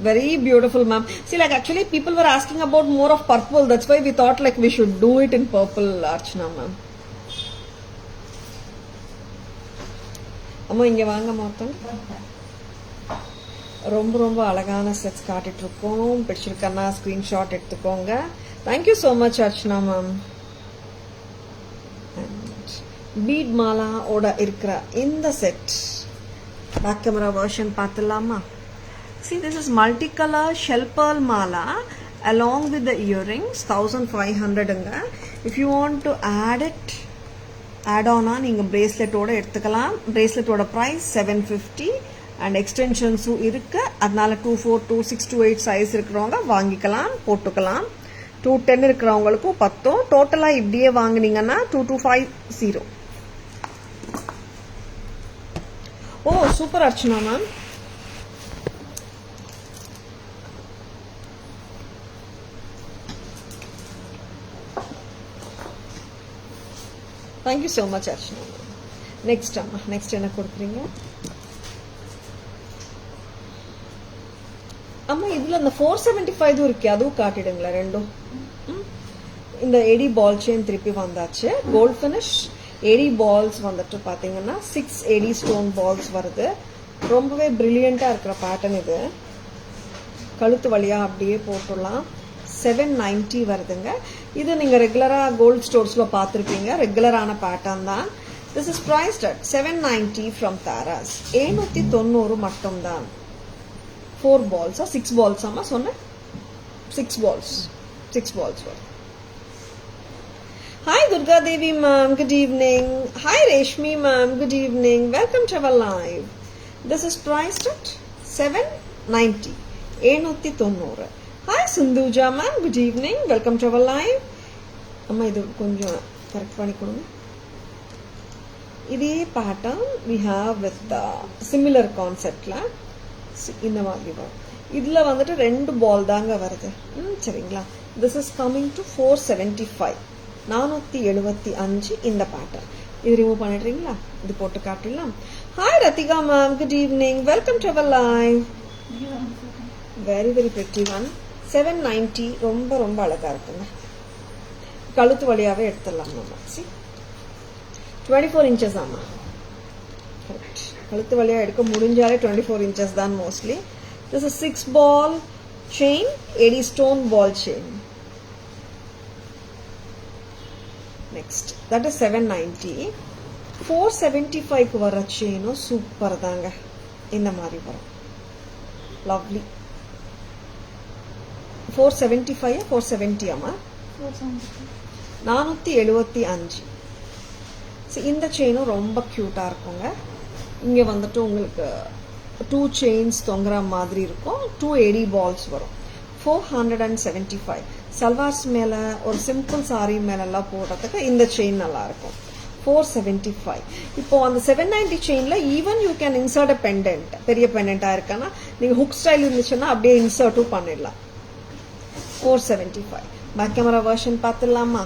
very beautiful ma'am. See, like actually people were asking about more of purple. That's why we thought like we should do it in purple, Archana ma'am. அம்மா இங்க வாங்க மொத்தம். ரொம்ப ரொம்ப அழகான sets காட்டிட்டு இருக்கோம். பிடிச்சிருக்கன்னா ஸ்கிரீன்ஷாட் எடுத்துக்கோங்க. Thank you so much Archana ma'am. Bead mala ஓட இருக்கிற இந்த செட் பேக் கேமரா வெர்ஷன் பார்த்துடலாமா? See, this is multicolor shell pearl mala along with the earrings, 1500ங்க. If you want to add on நீங்க bracelet ஓட எடுத்துக்கலாம். bracelet ஓட price 750 and extensions இருக்கு. அதனால 24, 26, 28 size இருக்கிறவங்க வாங்கிக்கலாம், போட்டுக்கலாம். 210 இருக்கிறவங்களுக்கும் பத்தும். டோட்டலா இப்படியே வாங்குனீங்கன்னா 2250. Oh super Archana ma'am. Thank you so much Archana. Next amma, next என்ன கொடுக்குறீங்க? அம்மா இதுல அந்த 475 இருக்கு, அதுவும் காட்டிடுங்களா ரெண்டும். இந்த எடி பால் செயின் திருப்பி வந்தாச்சு. கோல்ட் ஃபினிஷ் எடி பால்ஸ் வந்துட்டு பாத்தீங்கன்னா 6 எடி ஸ்டோன் பால்ஸ் வருது. ரொம்பவே பிரில்லியண்டா இருக்கிற பேட்டர்ன் இது. கழுத்து வழியா அப்படியே போட்டுடலாம். 790 வருதுங்க. இது நீங்க ரெகுலரா கோல்ட் ஸ்டோர்ஸ்ல பார்த்திருப்பீங்க. ரெகுலரான பேட்டர்ன் தான். This is priced at 790 from Taras. 790 மட்டும் தான். 4 balls or 6 balls அம்மா சொன்ன? 6 balls. 6 balls வரும். Hi Durga Devi ma'am, good evening. Hi Reshmi ma'am, good evening. Welcome to our live. This is priced at 790. 790. Hi Sindhuja ma'am, good evening. Welcome to our live. அம்மா இது கொஞ்சம் correct பண்ணி கொடுங்க. இதே pattern we have with the similar conceptல இந்த மாதிரி வரும். இதுல வந்துட்டு 2 பால் தாங்க வருது. சரிங்களா? This is coming to 475. 475 இந்த பேட்டர்ன். இது ரிமூவ் பண்ணிடுறீங்களா? இது போட்டு காட்டிடலாம். Hi Ratika ma'am, good evening. Welcome to our live. Very very pretty one. 790 ரொம்ப ரொம்ப அழகா இருக்குங்க. கழுத்து வழியாவே எடுத்துடலாம் நம்ம. See 24 inches ஆமா. கரெக்ட். கழுத்து வழியா எடுக்க முடிஞ்சாலே 24 inches தான் mostly. This is 6 ball chain, 80 stone ball chain. Next, that is 790. 475 க்கு வர செயினும் சூப்பர் தாங்க. இந்த மாதிரி வரும். Lovely. 475 470 ஆமா? 475. இந்த செயினும் ரொம்ப கியூட்டா இருக்குங்க. இங்க வந்துட்டு உங்களுக்கு 2 chains தொங்குற மாதிரி இருக்கும். 2 80 balls வரும். 475. சல்வார்ஸ் மேல ஒரு சிம்பிள் சாரி மேல எல்லாம் போடுறதுக்கு இந்த செயின் நல்லா இருக்கும். 475. இப்போ அந்த 790 செயின்ல even you can insert a pendant. பெரிய பெண்டன்ட்டா இருக்கானா நீங்க ஹுக் ஸ்டைல் இருந்துச்சுன்னா அப்படியே இன்சர்ட்டும் பண்ணிடலாம். 475. பேக் கேமரா வெர்ஷன் பார்த்துடலாமா?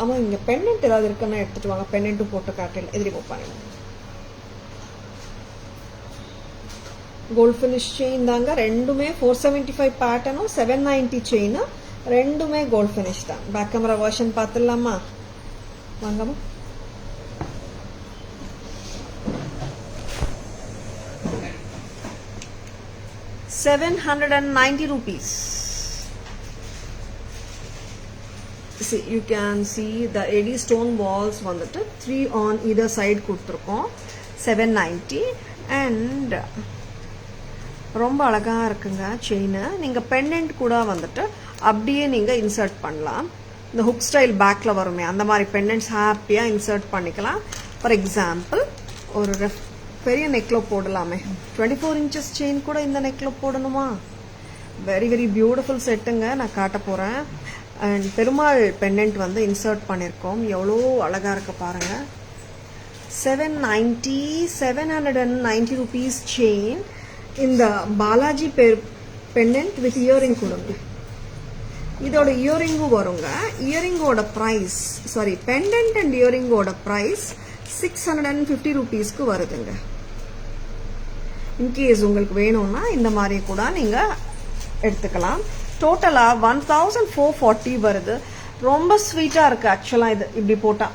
ஆமா இங்க பெண்டன்ட் ஏதாவது இருக்குன்னா எடுத்துட்டு வாங்க. பெண்டன்ட்டும் போட்டு காட்டல எதிரி போப்பாங்க. கோல்ட் ஃபினிஷ் செயின் தாங்க. ரெண்டுமே 475 பேட்டர்னும் 790 செயின் ரெண்டுமே கோல்ட் ஃபினிஷ் தான். பேக் கேமரா வெர்ஷன் பார்த்துடலாமா? வாங்கம்மா. ₹790. See, you can see the 80 stone balls வந்துட்டு 3 on either side கொடுத்துருக்கோம். 790 and ரொம்ப அழகா இருக்குங்க செயின். நீங்க பெண்டன்ட் கூட வந்துட்டு அப்படியே நீங்க இன்சர்ட் பண்ணலாம். இந்த ஹுக் ஸ்டைல் பேக்ல வருமே அந்த மாதிரி பெண்டன்ட்ஸ் ஹாப்பியா இன்சர்ட் பண்ணிக்கலாம். ஃபார் எக்ஸாம்பிள் ஒரு பெரிய நெக்ல போடலாமே. 24 inches செயின் கூட இந்த நெக்ல போடணுமா? வெரி வெரி பியூட்டிஃபுல் செட்டுங்க. நான் காட்ட போறேன். அண்ட் பெருமாள் பெண்டன்ட் வந்து இன்சர்ட் பண்ணிருக்கோம். எவ்வளோ அழகா இருக்கு பாருங்க. 790 rupees செயின். இந்த பாலாஜி பெண்டன்ட் வித் இயரிங் கொடுங்க. இதோட இயரிங்கும் வருங்க. இயரிங்கோட பிரைஸ் பெண்டன்ட் அண்ட் இயரிங்கோட பிரைஸ் 650 rupeesக்கு வருதுங்க. இன்கேஸ் உங்களுக்கு வேணும்னா இந்த மாதிரி கூட நீங்க எடுத்துக்கலாம். டோட்டலா 1440 வருது. ரொம்ப ஸ்வீட்டா இருக்கு ஆக்சுவலா. இது இப்படி போட்டா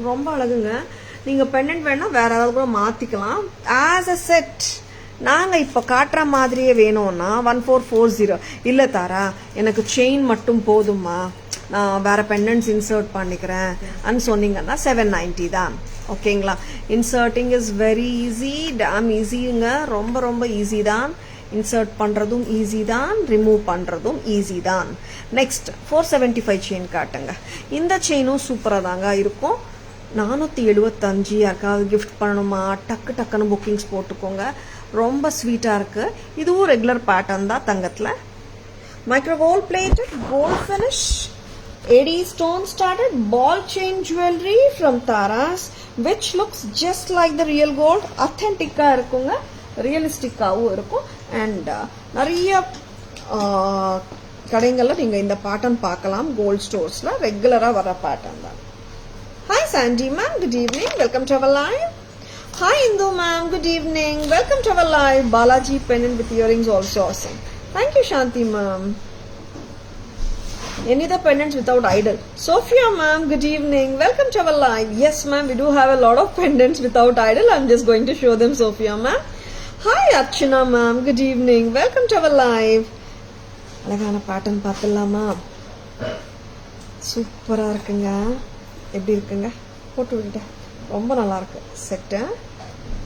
ரொம்ப அழகுங்க. நீங்க பெண்டன்ட் வேணா வேற ஏதாவது கூட மாத்திக்கலாம். ஆஸ் அ செட் நாங்கள் இப்போ காட்டுற மாதிரியே வேணும்னா 1440. இல்லை தாரா எனக்கு செயின் மட்டும் போதுமா, நான் வேற பெண்டன்ட்ஸ் இன்சர்ட் பண்ணிக்கிறேன் அன்னு சொன்னீங்கன்னா 790 தான். ஓகேங்களா? Inserting is very easy, damn ஈஸிங்க, ரொம்ப ரொம்ப ஈஸி தான். இன்சர்ட் பண்ணுறதும் ஈஸி தான், ரிமூவ் பண்ணுறதும் ஈஸி தான். நெக்ஸ்ட் 475 செயின் காட்டுங்க. இந்த செயினும் சூப்பராக தாங்க இருக்கும். 475 யாருக்காவது கிஃப்ட் பண்ணணுமா, டக்குன்னு புக்கிங்ஸ் போட்டுக்கோங்க. ரொம்ப ஸ்வீட்டாக இருக்குது. இதுவும் ரெகுலர் பேட்டர்ன் தான் தங்கத்தில். Micro gold plated, gold finish, AD stone started ball chain jewelry from Taras, which looks just like the real gold. Authentic-ஆ இருக்குங்க, ரியலிஸ்டிக்காகவும் இருக்கும். அண்ட் நிறைய கடைங்களில் நீங்கள் இந்த பேட்டர்ன் பார்க்கலாம். கோல்ட் ஸ்டோர்ஸில் ரெகுலராக வர பேட்டர்ன் தான். Hi Sandy ma'am, good evening, welcome to our live. Hi Indu ma'am, good evening, welcome to our live. Balaji pendant with earrings also awesome. Thank you Shanti ma'am. Any other pendants without idol? Sophia ma'am, good evening, welcome to our live. Yes ma'am, we do have a lot of pendants without idol. I'm just going to show them, Sophia ma'am. Hi Archana ma'am, good evening, welcome to our live. அழகான pattern பார்த்துடலாமா? சூப்பராக இருக்குங்க. எப்படி இருக்குங்க? போட்டு விட்டுட்டேன். ரொம்ப நல்லா இருக்கு செட்டு.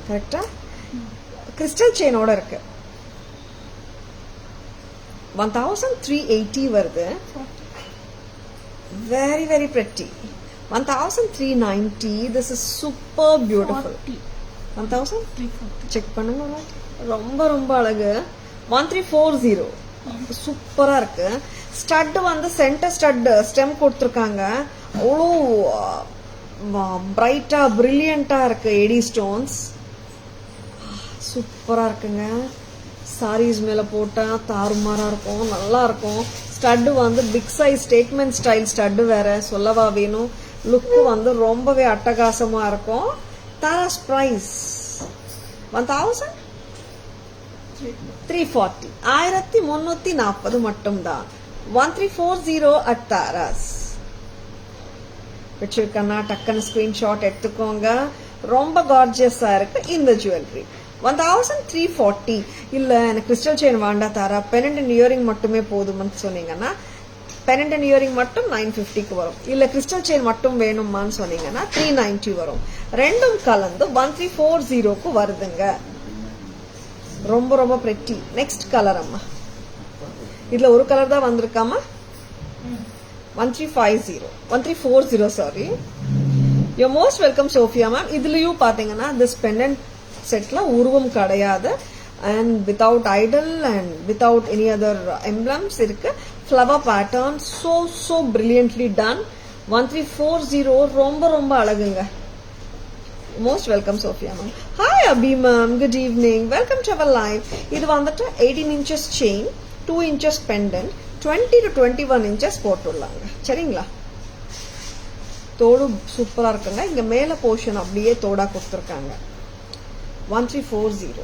கரெக்டா கிறிஸ்டல் செயினோட இருக்கு. 1380 வருது. Very very pretty. 1390. This is super beautiful. 1340. Check பண்ணுங்க. ரொம்ப ரொம்ப அழகு. 1340 சூப்பரா இருக்கு. ஸ்டட் வந்து சென்டர் ஸ்டட் ஸ்டெம் கொடுத்துருக்காங்க. அவ்வளோ பிரைட்டா பிரில்லியண்டா இருக்கு. ஏடி ஸ்டோன்ஸ் சூப்பரா இருக்குங்க. சாரீஸ் மேல போட்டா தாறுமாறா இருக்கும், நல்லா இருக்கும். ஸ்டட் வந்து big size statement style stud வேற, சொல்லவா வேணும். லுக்கு வந்து ரொம்பவே அட்டகாசமா இருக்கும். தாராஸ் பிரைஸ் 1340, 1340 மட்டும்தான். 1340 at தாராஸ். வச்சிருக்கா டக்குன்னு ஸ்கிரீன்ஷாட் எடுத்துக்கோங்க. ரொம்ப கார்ஜியஸா இருக்கு இந்த ஜுவல்லரி. 1340. இல்ல எனக்கு கிறிஸ்டல் செயின் வேண்டாம் தாரா, பெனண்ட் அண்ட் இயரிங் மட்டுமே போதும்னு சொன்னீங்கன்னா பெனண்ட் அண்ட் இயரிங் மட்டும் 950க்கு வரும். இல்ல கிறிஸ்டல் செயின் மட்டும் வேணுமான்னு சொன்னீங்கன்னா 390 வரும். ரெண்டும் கலந்து 1340க்கு வருதுங்க. ரொம்ப ரொம்ப பிரெட்டி. நெக்ஸ்ட் கலர் அம்மா, இதுல ஒரு கலர் தான் வந்திருக்காமா. 1340 sorry. You most welcome Sophia ma'am. இதுலயும் பாத்தீங்கன்னா திஸ் பெண்டன்ட் செட்ல உருவம் கிடையாது. And without idol and without any other emblems இருக்கு. Flower pattern so brilliantly done. 1340 ரொம்ப ரொம்ப அழகுங்க. Most welcome Sophia ma'am. Hi Abhi ma'am, good evening, welcome to our live. இது வந்துட்டு 18 inches chain, 2 inches pendant, 20 to 21 inches போட்டுள்ளாங்க. சரிங்களா? தோடு சூப்பரா இருக்குங்க. இங்க மேல போர்ஷன் அப்படியே தோடா கொடுத்துருக்காங்க. 1340.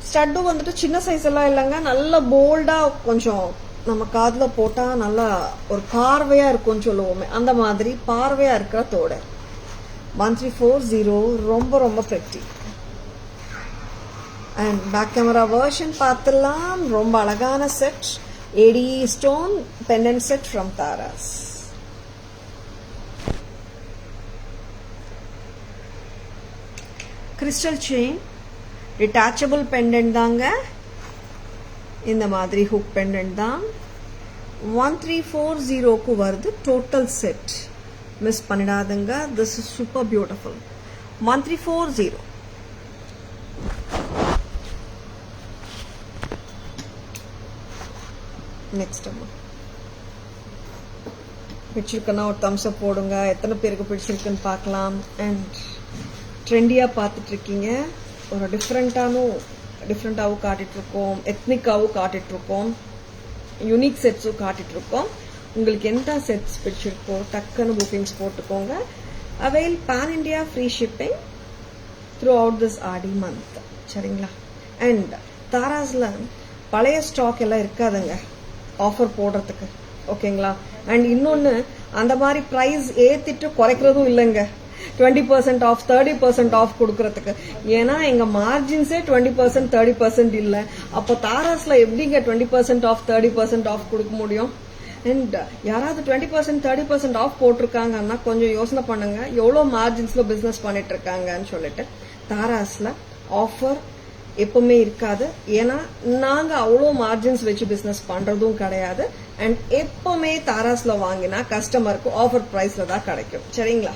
ஸ்டட்டு வந்துட்டு சின்ன சைஸ் எல்லாம் இல்லைங்க, நல்ல போல்டா கொஞ்சம் நம்ம காதுல போட்டா நல்லா ஒரு பார்வையா இருக்கும்னு சொல்லுவோமே, அந்த மாதிரி பார்வையா இருக்கிற தோடு. 1340 ரொம்ப ரொம்ப pretty. And back camera version பார்த்துலாம். ரொம்ப அழகான செட், AD stone pendant set from Taras. Crystal chain, detachable pendant தாங்க. இந்த மாதிரி ஹுக் பெண்டன்ட் தான். 1340க்கு வருது டோட்டல் செட். மிஸ் பண்ணிடாதுங்க. This is super beautiful. 1340. Next அம்மா பிடிச்சிருக்குன்னா ஒரு தம்ஸ் அப் போடுங்க. எத்தனை பேருக்கு பிடிச்சிருக்குன்னு பார்க்கலாம். அண்ட் ட்ரெண்டியா பார்த்துட்டு இருக்கீங்க. ஒரு டிஃப்ரெண்டாகவும் காட்டிட்டு இருக்கோம், எத்னிக்காவும் காட்டிட்டு இருக்கோம், யூனிக் செட்ஸும் காட்டிட்டு இருக்கோம். உங்களுக்கு எந்த செட்ஸ் பிடிச்சிருக்கோ டக்குன்னு புக்கிங்ஸ் போட்டுக்கோங்க. Avail pan India free shipping throughout this Aadi month. சரிங்களா? அண்ட் தாராஸ்ல பழைய ஸ்டாக் எல்லாம் இருக்காதுங்க ஆஃபர் போடுறதுக்கு. ஓகேங்களா? அண்ட் இன்னொன்னு, அந்த மாதிரி ப்ரைஸ் ஏத்திட்டு குறைக்கிறதும் இல்லைங்க. 20% ஆஃப் 30% ஆஃப் கொடுக்கறதுக்கு. ஏன்னா எங்க மார்ஜின்ஸே 20% 30% இல்ல. அப்போ தாராஸ்ல எப்படிங்க 20% ஆஃப் 30% ஆஃப் கொடுக்க முடியும்? அண்ட் யாராவது 20% 30% ஆஃப் போட்டிருக்காங்கன்னா கொஞ்சம் யோசனை பண்ணுங்க எவ்வளோ மார்ஜின்ஸ்ல பிசினஸ் பண்ணிட்டு இருக்காங்கன்னு சொல்லிட்டு. தாராஸ்ல ஆஃபர் எப்பவுமே இருக்காது. ஏன்னா நாங்க அவ்வளோ மார்ஜின்ஸ் வச்சு பிசினஸ் பண்றதும் கிடையாது. அண்ட் எப்பவுமே தாராஸ்ல வாங்கினா கஸ்டமருக்கு ஆஃபர் பிரைஸ்ல தான் கிடைக்கும். சரிங்களா?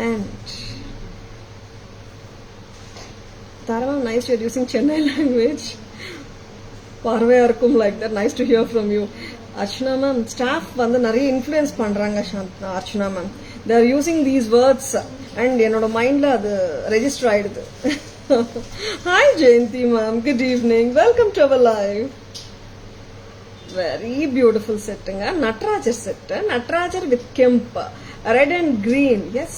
And Tara ma'am, nice you're using Chennai language. பார்வையா இருக்கும். Like that. Nice to hear from you. Archana ma'am, staff வந்து நிறைய இன்ஃப்ளூயன்ஸ் பண்றாங்க. Archana ma'am, they are using these words and என்னோட மைண்ட்ல அது ரெஜிஸ்டர் ஆயிடுது. Hi Jayanti ma'am, good evening. Welcome to our live. Very beautiful setting. Natarajar set. Natarajar with kemp, red and green. Yes.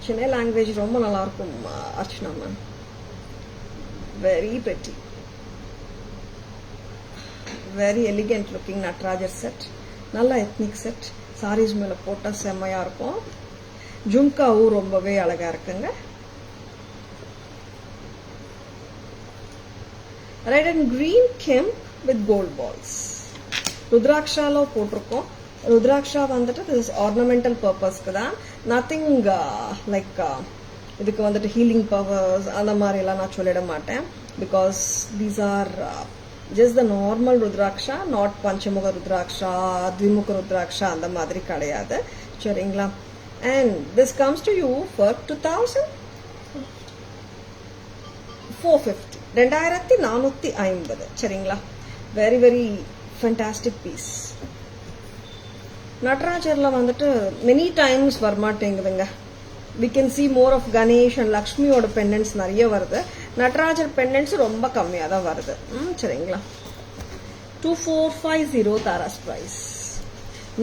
Chennai language romba nalla irukum Archana ma'am. Very pretty. Very elegant looking Natarajar set. Nalla ethnic set. Sarees mela potta semaya irukum. Jhumka u rombave alaga irukanga. Red and green kemp with gold balls. Rudrakshala போட்டிருக்கோம். ருத்ராட்சா வந்துட்டு this ornamental purpose க்கு தான். Nothing like இதுக்கு வந்துட்டு healing powers அந்த மாதிரி எல்லாம் நான் சொல்லிட மாட்டேன். Because these are just the normal Rudraksha, not Panchamuga Rudraksha, Dvimukha Rudraksha அந்த மாதிரி கிடையாது. சரிங்களா? And this comes to you for 2450. 2450. சரிங்களா? Very very fantastic piece. நடராஜர்ல வந்துட்டு மெனி டைம்ஸ் வரமாட்டேங்குதுங்க. we can see more of Ganesh and லக்ஷ்மியோட pendants நிறைய வருது. நடராஜர் பெண்டன்ட்ஸ் ரொம்ப கம்மியாக தான் வருது. சரிங்களா? 2450 Taras price.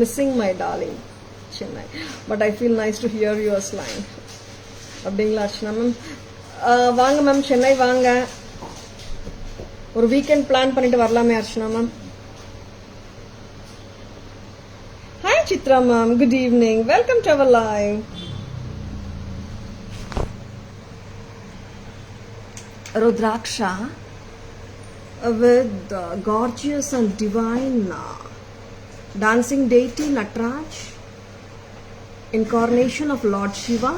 Missing my darling Chennai, but I feel nice to hear your slang. அப்படிங்களா அர்ச்சனா மேம்? வாங்க மேம், சென்னை வாங்க. ஒரு வீக்கெண்ட் பிளான் பண்ணிட்டு வரலாமே Archana ma'am. Hi Chitra ma'am, good evening. Welcome to our live. Rudraksha with gorgeous and divine dancing deity Nataraj, incarnation of Lord Shiva,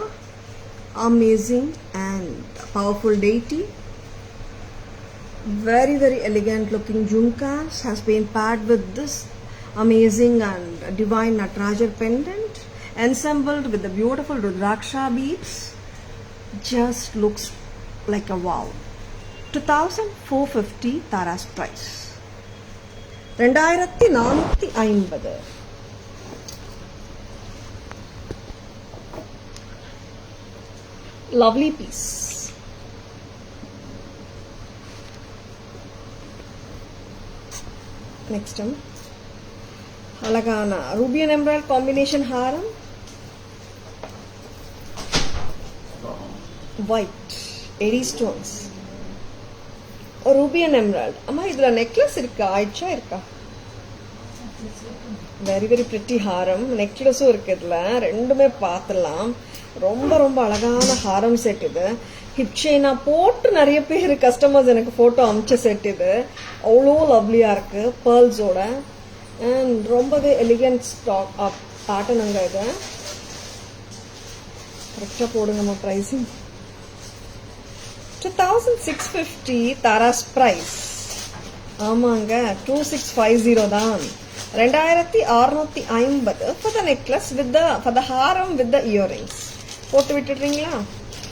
amazing and powerful deity. Very very elegant looking jhumkas has been paired with this amazing and divine Natarajar pendant, ensembled with the beautiful Rudraksha beads. Just looks like a wow. 2450 Tara's price. 2450. Lovely piece. Next one. Alagana ruby and emerald combination haram. White 80 stones. Ruby and emerald. Amma idla necklace irukka, aicha irukka. Very very pretty haram. Necklace irukku idla. Rendume paathalam. ரொம்ப ரொம்ப அழகான ஹாரம் set இது. Hip செயினா போட்டு நிறைய பேர் customers எனக்கு photo அமிச்ச set இது. அவ்வளோ லவ்லியா இருக்கு பேர்ல்ஸோட. அண்ட் ரொம்பவே எலிகன்ட் ஸ்டாக் பேட்டர்னுங்க இது. கரெக்டாக போடுங்கம்மா ப்ரைஸிங். 2650 தாராஸ் பிரைஸ். ஆமாங்க, 2650 தான். 2650 for the necklace with the for the haram with the earrings. போட்டு விட்டுடுறீங்களா?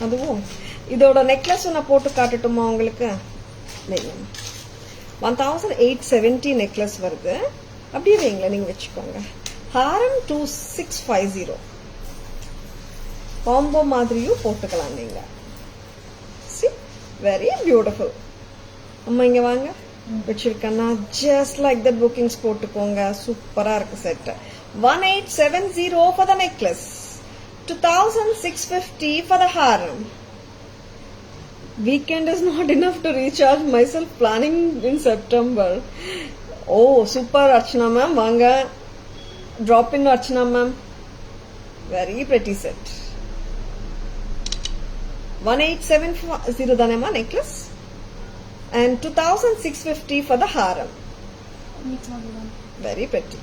அதுவும் இதோட நெக்லஸ் நான் போட்டு காட்டட்டுமா உங்களுக்கு? 1870 நெக்லஸ் வருது. அப்படியே வைங்களா, நீங்க வச்சுக்கோங்க. ஹாரம் 2650 காம்போ மாதிரியும் போட்டுக்கலாம் நீங்க. Very beautiful. அம்மா இங்க வாங்க, வச்சிருக்கேன்னா ஜஸ்ட் லைக் தட் புக்கிங்ஸ் போட்டுக்கோங்க. சூப்பரா இருக்கு set. 1870 for the necklace, 2650 for the harem. Weekend is not enough to recharge myself, planning in September. Oh, super Archana ma'am, vaanga drop in Archana ma'am. Very pretty set. 1870 தானேமா necklace. And 2650 for the haram. Very pretty.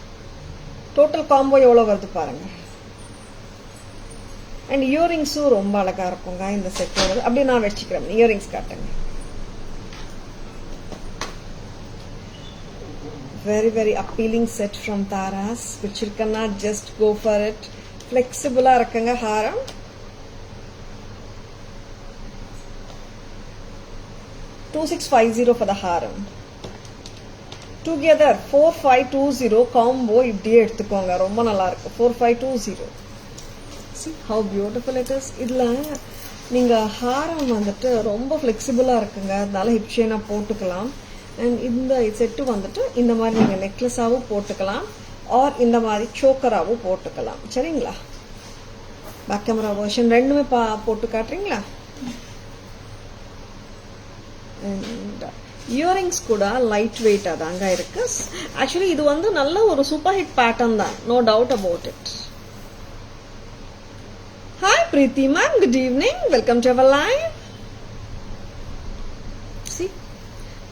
Total combo எவ்வளோ வருது பாருங்க. And இயரிங்ஸும் ரொம்ப அழகா இருக்குங்க இந்த செட்டோட. அப்படியே நான் வச்சுக்கிறேன். இயரிங்ஸ் காட்டுங்க. Very very appealing set from Taras. பிடிச்சிருக்கன்னா just go for it. ஃபிளெக்சிபிளா இருக்குங்க ஹாரம். $2650 for the haram. Together 4520 combo இப்படியே எடுத்துக்கோங்க. ரொம்ப நல்லா இருக்கு. 4520. See how beautiful it is. இதுல நீங்க ஹாரம் வந்துட்டு ரொம்ப ஃபிளெக்சிபிளா இருக்குங்க. அதனால ஹிப் செயினா போட்டுக்கலாம். அண்ட் இந்த செட்டு வந்துட்டு இந்த மாதிரி நீங்க நெக்லஸாவும் போட்டுக்கலாம் ஆர் இந்த மாதிரி சோக்கராவும் போட்டுக்கலாம். சரிங்களா? பேக் கேமரா வெர்ஷன் ரெண்டுமே போட்டு காட்டுறீங்களா? அண்ட் இயரிங்ஸ் கூட லைட் வெயிட்டா தாங்க இருக்கு. ஆக்சுவலி இது வந்து நல்ல ஒரு சூப்பர் ஹிட் பேட்டர்ன் தான். No doubt about it. Hi Preeti ma'am, good evening. Welcome to our live. See,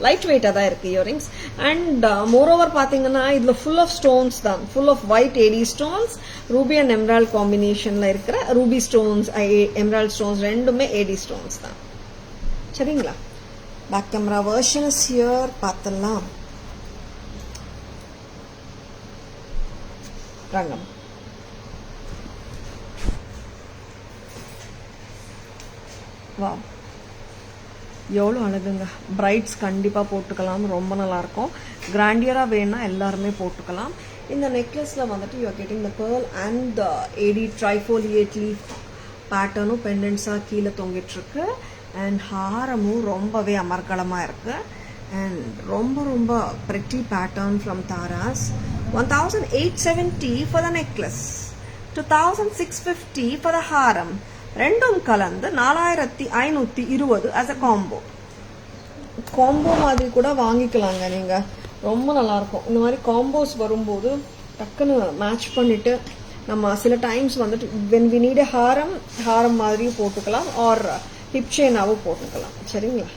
light weight ada irukku earrings and moreover pathina idla full of stones dhaan, full of white AD stones, ruby and emerald combination la irukra ruby stones, emerald stones rendume AD stones dhaan. Seringla back camera version is here paathalam. Rangam வா எவ்வளோ அழகுங்க. Brides கண்டிப்பாக போட்டுக்கலாம். ரொம்ப நல்லாயிருக்கும். கிராண்டியராக வேணா எல்லாருமே போட்டுக்கலாம். இந்த நெக்லஸில் வந்துட்டு you are getting the pearl and AD trifoliate leaf பேட்டர்னும் பெண்டன்ஸாக கீழே தொங்கிட்டுருக்கு. அண்ட் ஹாரமும் ரொம்பவே அமர்கலமாக இருக்குது. அண்ட் ரொம்ப ரொம்ப pretty pattern from Tara's. 1870 for the necklace, 2650 for the haram. ரெண்டும் கலந்து 4520 as a combo. காம்போ மாதிரி கூட வாங்கிக்கலாங்க நீங்க. ரொம்ப நல்லா இருக்கும். இந்த மாதிரி காம்போஸ் வரும்போது டக்குன்னு மேட்ச் பண்ணிட்டு நம்ம சில டைம்ஸ் வந்துட்டு when we need a ஹாரம் மாதிரியும் போட்டுக்கலாம் ஆர் ஹிப் செயினாவும் போட்டுக்கலாம். சரிங்களா?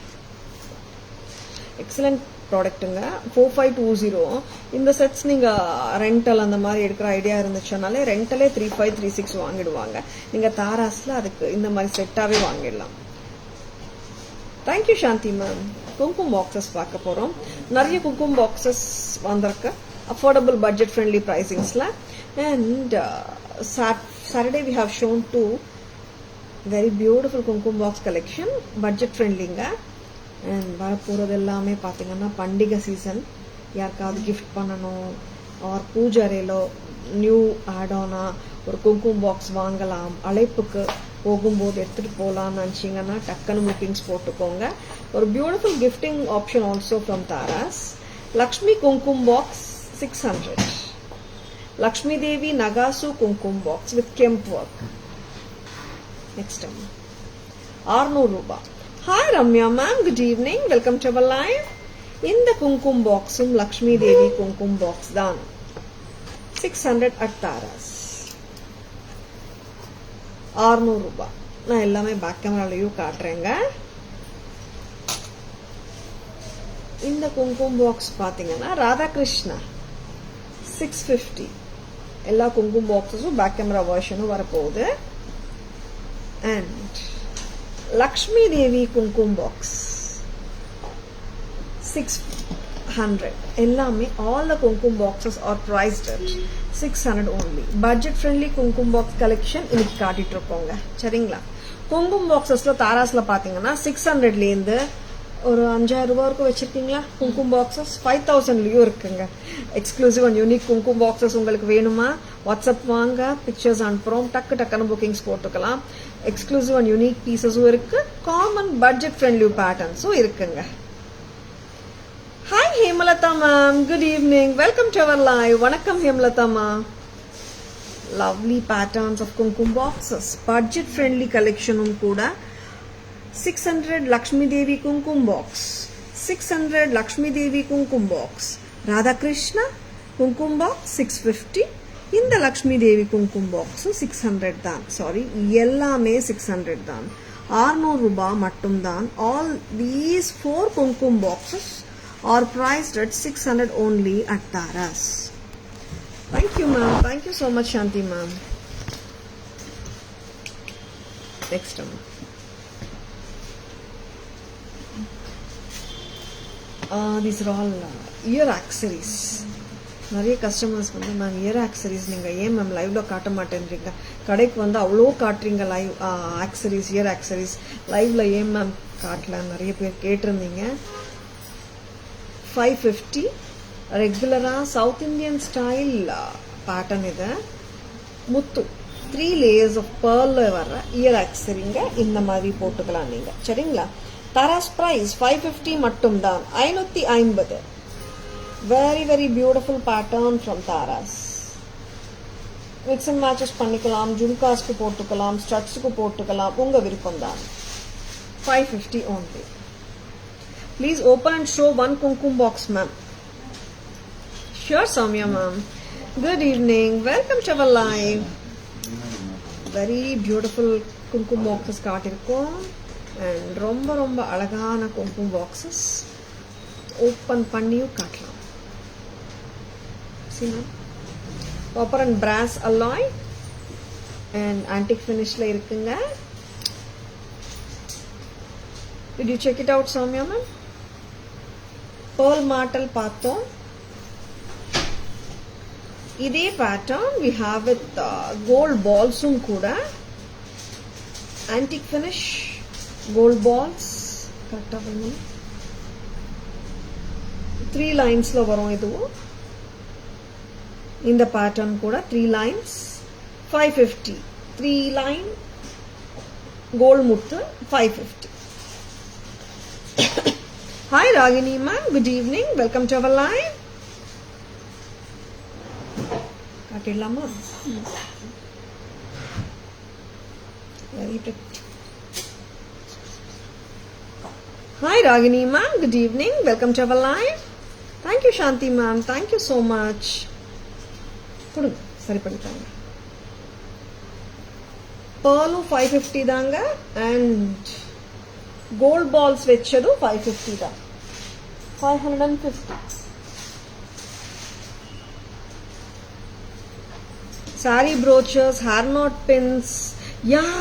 எக்ஸலண்ட் ப்ராடக்ட்டுங்க. 4520. இந்த செட்ஸ் நீங்கள் ரெண்டல் அந்த மாதிரி எடுக்கிற ஐடியா இருந்துச்சுனாலே ரெண்டலே 3536 வாங்கிடுவாங்க. நீங்கள் தாராஸில் அதுக்கு இந்த மாதிரி செட்டாகவே வாங்கிடலாம். Thank you Shanthi ma'am. குங்குமம் பாக்ஸஸ் பார்க்க போகிறோம். நிறைய குங்குமம் பாக்ஸஸ் வந்திருக்கு அஃபோர்டபுள் பட்ஜெட் ஃப்ரெண்ட்லி ப்ரைசிங்ஸில். And Saturday we have shown 2 very beautiful குங்குமம் பாக்ஸ் கலெக்ஷன். பட்ஜெட் ஃப்ரெண்ட்லிங்க. அண்ட் வரப்போகிறது எல்லாமே பார்த்தீங்கன்னா பண்டிகை சீசன். யாருக்காவது கிஃப்ட் பண்ணணும் ஆர் பூஜை அறையிலோ நியூ ஆடானா ஒரு குங்குமம் பாக்ஸ் வாங்கலாம். அழைப்புக்கு போகும்போது எடுத்துகிட்டு போகலான்னு நினச்சிங்கன்னா டக்குன்னு புக்கிங்ஸ் போட்டுக்கோங்க. ஒரு beautiful gifting option also from Taras. Lakshmi குங்குமம் பாக்ஸ் 600. லக்ஷ்மி தேவி நகாசு குங்குமம் box with kemp work. Next time 600 ரூபாய். Hi Ramya ma'am, good evening. Welcome to our live. இந்த குங்குமம் பாக்ஸும் லக்ஷ்மி தேவி குங்குமம் பாக்ஸ் தான். 600 at Taras. 600 ரூபாய். நான் எல்லாமே பேக் கேமராலையும் காட்டுறேங்க. இந்த குங்குமம் பாக்ஸ் பார்த்தீங்கன்னா ராதாகிருஷ்ணா 650. எல்லா குங்குமம் பாக்ஸஸும் பேக் கேமரா வெர்ஷனும் வரப்போகுது. அண்ட் லக்ஷ்மி தேவி குங்குமம் பாக்ஸ் 600. எல்லாமே all the குங்குமம் boxes are priced at 600 only. Budget friendly குங்குமம் பாக்ஸ் கலெக்ஷன் இன்னைக்கு காட்டிட்டு இருக்கோங்க. சரிங்களா? குங்குமம் பாக்ஸஸ்ல தாராஸ்ல பாத்தீங்கன்னா 600லேருந்து ஒரு 5000 ரூபாய் வரைக்கும் வச்சிருக்கீங்களா? குங்குமம் பாக்ஸஸ் 5000லயும் இருக்குங்க. எக்ஸ்க்ளூசிவ் அண்ட் யூனிக் குங்குமம் பாக்ஸஸ் உங்களுக்கு வேணுமா? வாட்ஸ்அப் வாங்க, பிக்சர்ஸ் அனுப்புறோம். டக்குன்னு புக்கிங்ஸ் போட்டுக்கலாம். எக்ஸ்க்ளூசிவ் அண்ட் யூனிக் பீசஸும் இருக்கு. காமன் பட்ஜெட் ஃப்ரெண்ட்லி பேட்டர்ன்ஸும் இருக்குங்க. Hi Hemalatha ma'am, good evening. Welcome to our live. வணக்கம் Hemalatha ma'am. Lovely patterns of குங்குமம் பாக்ஸஸ். பட்ஜெட் ஃப்ரெண்ட்லி கலெக்ஷனும் கூட. 600 Lakshmi Devi Kumkum box, 600 Lakshmi Devi Kumkum box, Radha Krishna Kumkum box 650. இந்த லக்ஷ்மி தேவி குங்குமம் பாக்ஸும் 600 தான். சாரி, எல்லாமே 600 தான். ₹600 மட்டும்தான். All these 4 kumkum boxes are priced at 600 only at Taras. Thank you, ma'am. Thank you so much, Shanti, ma'am. Next one. These are all ear accessories. நிறைய customers வந்து ma'am year ஆக்சரிஸ் நீங்கள் ஏன் மேம் லைவ்ல காட்ட மாட்டேன்றீங்க, கடைக்கு வந்து அவ்வளோ காட்டுறீங்க லைவ் ஆக்சரிஸ் இயர் ஆக்சரிஸ், லைவ்ல ஏன் மேம் காட்டல நிறைய பேர் கேட்டிருந்தீங்க. 550 ரெகுலராக சவுத் இந்தியன் ஸ்டைல் பேட்டர்ன். இது முத்து 3 லேயர்ஸ் ஆஃப் பேர்ல வர்ற இயர் ஆக்சரிங்க இந்த மாதிரி போட்டுக்கலாம் நீங்கள். சரிங்களா? தாராஸ் பிரைஸ் 550 மட்டும்தான், 550. Very very beautiful pattern from Taras. Mix and matches பண்ணிக்கலாம், ஜும்காஸ்க்கு போட்டுக்கலாம், ஸ்டட்ஸ்க்கு போட்டுக்கலாம், உங்க விருப்பம் தான். 550 only. Please open and show one kumkum box, ma'am. Sure, Soumya ma'am. Good evening. Welcome to our live. Very beautiful kumkum boxes காட்டிருக்கோம். And ரொம்ப ரொம்ப அழகான kumkum boxes open பண்ணியும் காட்டலாம். Copper and brass alloy and antique finish la irukkunga. Did you check it out, Soumya ma'am? Pearl martel paathom. Idhe pattern we have with gold balls kuda. Antique finish gold balls correct ah vannu 3 lines lo varum idu. In the pattern kuda 3 lines, 550. 3 line gold muttu 550. Hi Ragini ma'am, good evening. Welcome to our live. Katilama. Very pretty. Hi Ragini ma'am, good evening. Welcome to our live. Thank you Shanti ma'am. Thank you so much. கொடுங்க சரி பண்ணிட்டாங்க. பேர்லும் 550 தாங்க and gold balls வச்சதும் 550 தான். 550. Saree brooches, hair knot pins. Yeah,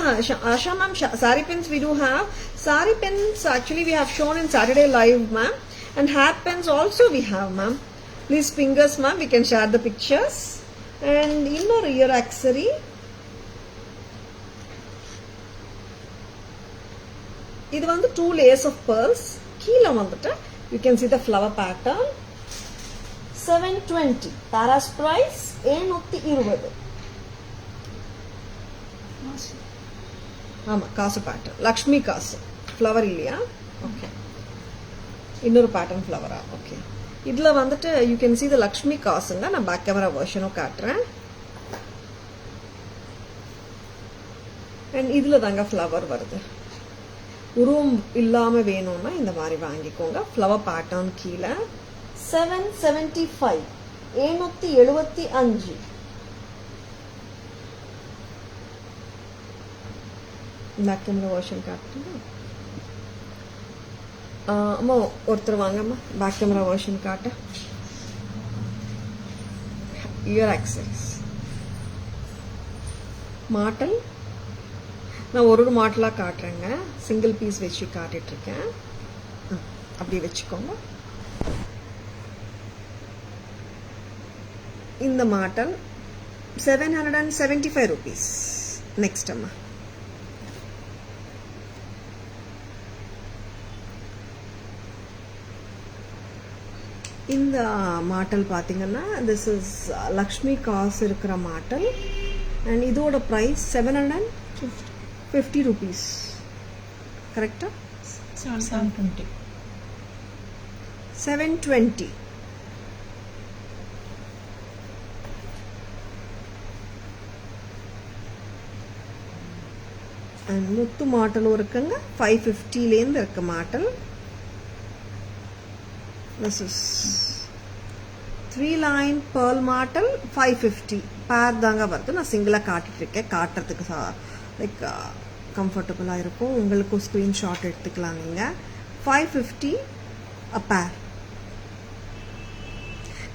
Asha ma'am, saree pins we do have. Saree pins actually we have shown in Saturday live, ma'am. And hair pins also we have, ma'am. Please fingers, ma'am, we can share the pictures. And இன்னொரு ear accessory. இது வந்து 2 layers of pearls. கீழ வந்துட்டு you can see the flower pattern. 720. Taras price 720. ஆமா காசு pattern. Lakshmi காசு. flower இல்லையா? Okay. இன்னொரு pattern flower-ஆ? Okay. இதுல வந்துட்டு you can see the Lakshmi காசுங்க. நான் பேக் கேமரா வெர்ஷனும் காட்டுறேன். அண்ட் இதுல தாங்க ஃப்ளவர் வருது. உருவம் இல்லாம வேணும்னா இந்த மாதிரி வாங்கிக்கோங்க. ஃப்ளவர் பேட்டர்ன் கீழே 775. 775. பேக் கேமரா வெர்ஷன் காட்டுறேன். அம்மா ஒருத்தர் வாங்கம்மா பேக் கேமரா வெர்ஷன் காட்ட. இயர் ஆக்சரிஸ் மாட்டல் நான் ஒரு மாட்டலாக காட்டுறேங்க. சிங்கிள் பீஸ் வச்சு காட்டிட்டு இருக்கேன். அப்படி வச்சுக்கோங்க. இந்த மாட்டல் 775 rupees. நெக்ஸ்ட் அம்மா இந்த மாட்டல் பார்த்தீங்கன்னா திஸ் இஸ் லக்ஷ்மி காசு இருக்கிற மாட்டல் அண்ட் இதோட ப்ரைஸ் 750 rupees. கரெக்டா? 720. அண்ட் முத்து மாட்டலும் இருக்குங்க. 550லேருந்து இருக்க மாட்டல். This is 3 line pearl martel 550. பேர் தாங்க வருது. நான் சிங்கிளாக காட்டிட்டு இருக்கேன் காட்டுறதுக்கு லைக் கம்ஃபர்டபுளாக இருக்கும். உங்களுக்கும் ஸ்க்ரீன்ஷாட் எடுத்துக்கலாம் நீங்கள். 550 a pair.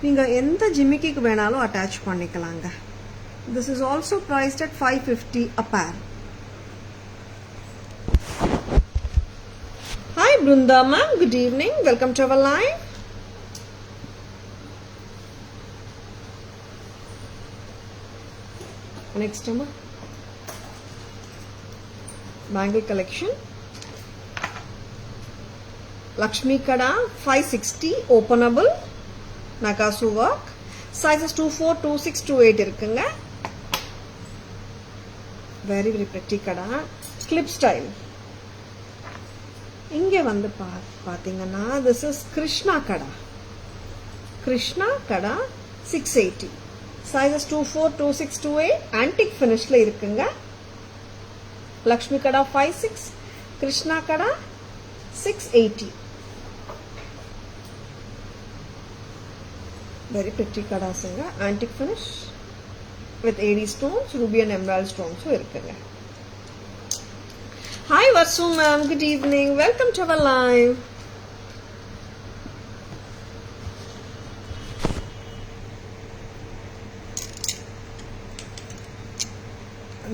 நீங்கள் எந்த ஜிமிக்கிக்கு வேணாலும் அட்டாச் பண்ணிக்கலாங்க. This is also priced at 550 a pair. Hi Brunda ma'am, good evening. Welcome to our live. Next number. Bangle collection. Lakshmi Kada 560 openable. Nakasu work. Sizes 24, 26, 28 இருக்குங்க. Very very pretty kada. Clip style. இங்கே வந்து பார்த்தீங்கன்னா this is Krishna kada. Krishna kada 680. Sizes 24, 26, 28. Antique finishல இருக்குங்க. Lakshmi kada 56. Krishna kada 680. Very pretty kadas inga. Antique finish with AD stones, ruby and emerald stones இருக்குங்க. Hi Varsu ma'am, good evening. Welcome to our live.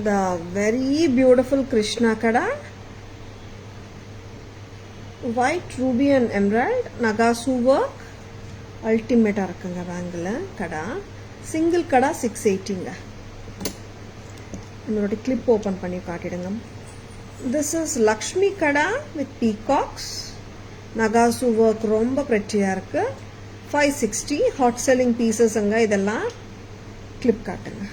The very beautiful Krishna kada. White, ruby and emerald. Nagasu work. Ultimate இருக்குங்க bangle kada. Single kada 680ங்க. நம்மளோட clip open பண்ணி காட்டிடுங்க. This is Lakshmi kada with peacocks. Nagasu work ரொம்ப pretty-ஆ இருக்கு. 560 hot selling pieces அங்க இதெல்லாம் clip காட்டுங்க.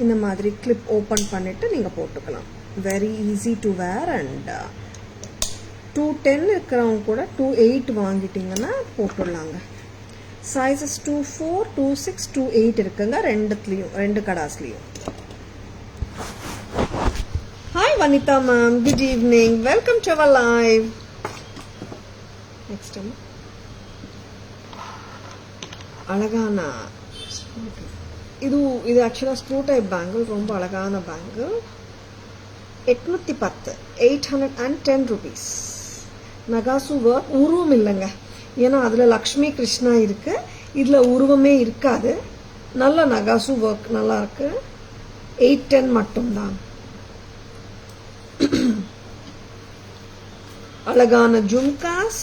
இந்த மாதிரி clip open பண்ணிட்டு நீங்க போட்டுக்கலாம். Very easy to wear and 210 இருக்கிறவங்க கூட 28 வாங்கிட்டீங்கன்னா போட்டுடலாங்க. Sizes 24, 26, 28 இருக்குங்க ரெண்டு கடாஸ்லயும். Hi Vanita ma'am, good evening. Welcome to our live. Next time. அழகான இது ஆக்சுவலாக ஸ்க்ரூ டைப் பேங்கிள். ரொம்ப அழகான பேங்கிள். 810 810 rupees. நகாசு ஒர்க். உருவம் இல்லைங்க, ஏன்னா அதில் லக்ஷ்மி கிருஷ்ணா இருக்கு, இதில் உருவமே இருக்காது. நல்ல நகாசு ஒர்க் நல்லா இருக்கு. 810 மட்டும்தான். அழகான ஜும்காஸ்,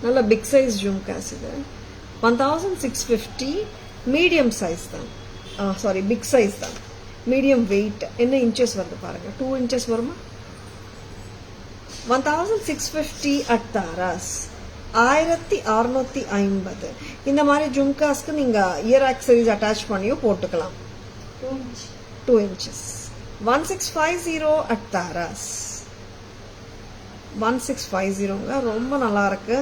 நல்ல பிக் சைஸ் ஜும்காஸ். இது 1650. மீடியம் சைஸ் தான், சாரி பிக் சைஸ் தான். Medium weight. என்ன இன்ச்சஸ் வருது பாருங்க, 2 inches வருமா? 1650 at Taras. 1650. இந்த மாதிரி ஜும்காஸ்க்கு நீங்க இயர் ஆக்சரிஸ் அட்டாச் பண்ணியும் போட்டுக்கலாம். 2 inches. 1650 at Taras. 1650ங்க. ரொம்ப நல்லா இருக்கு,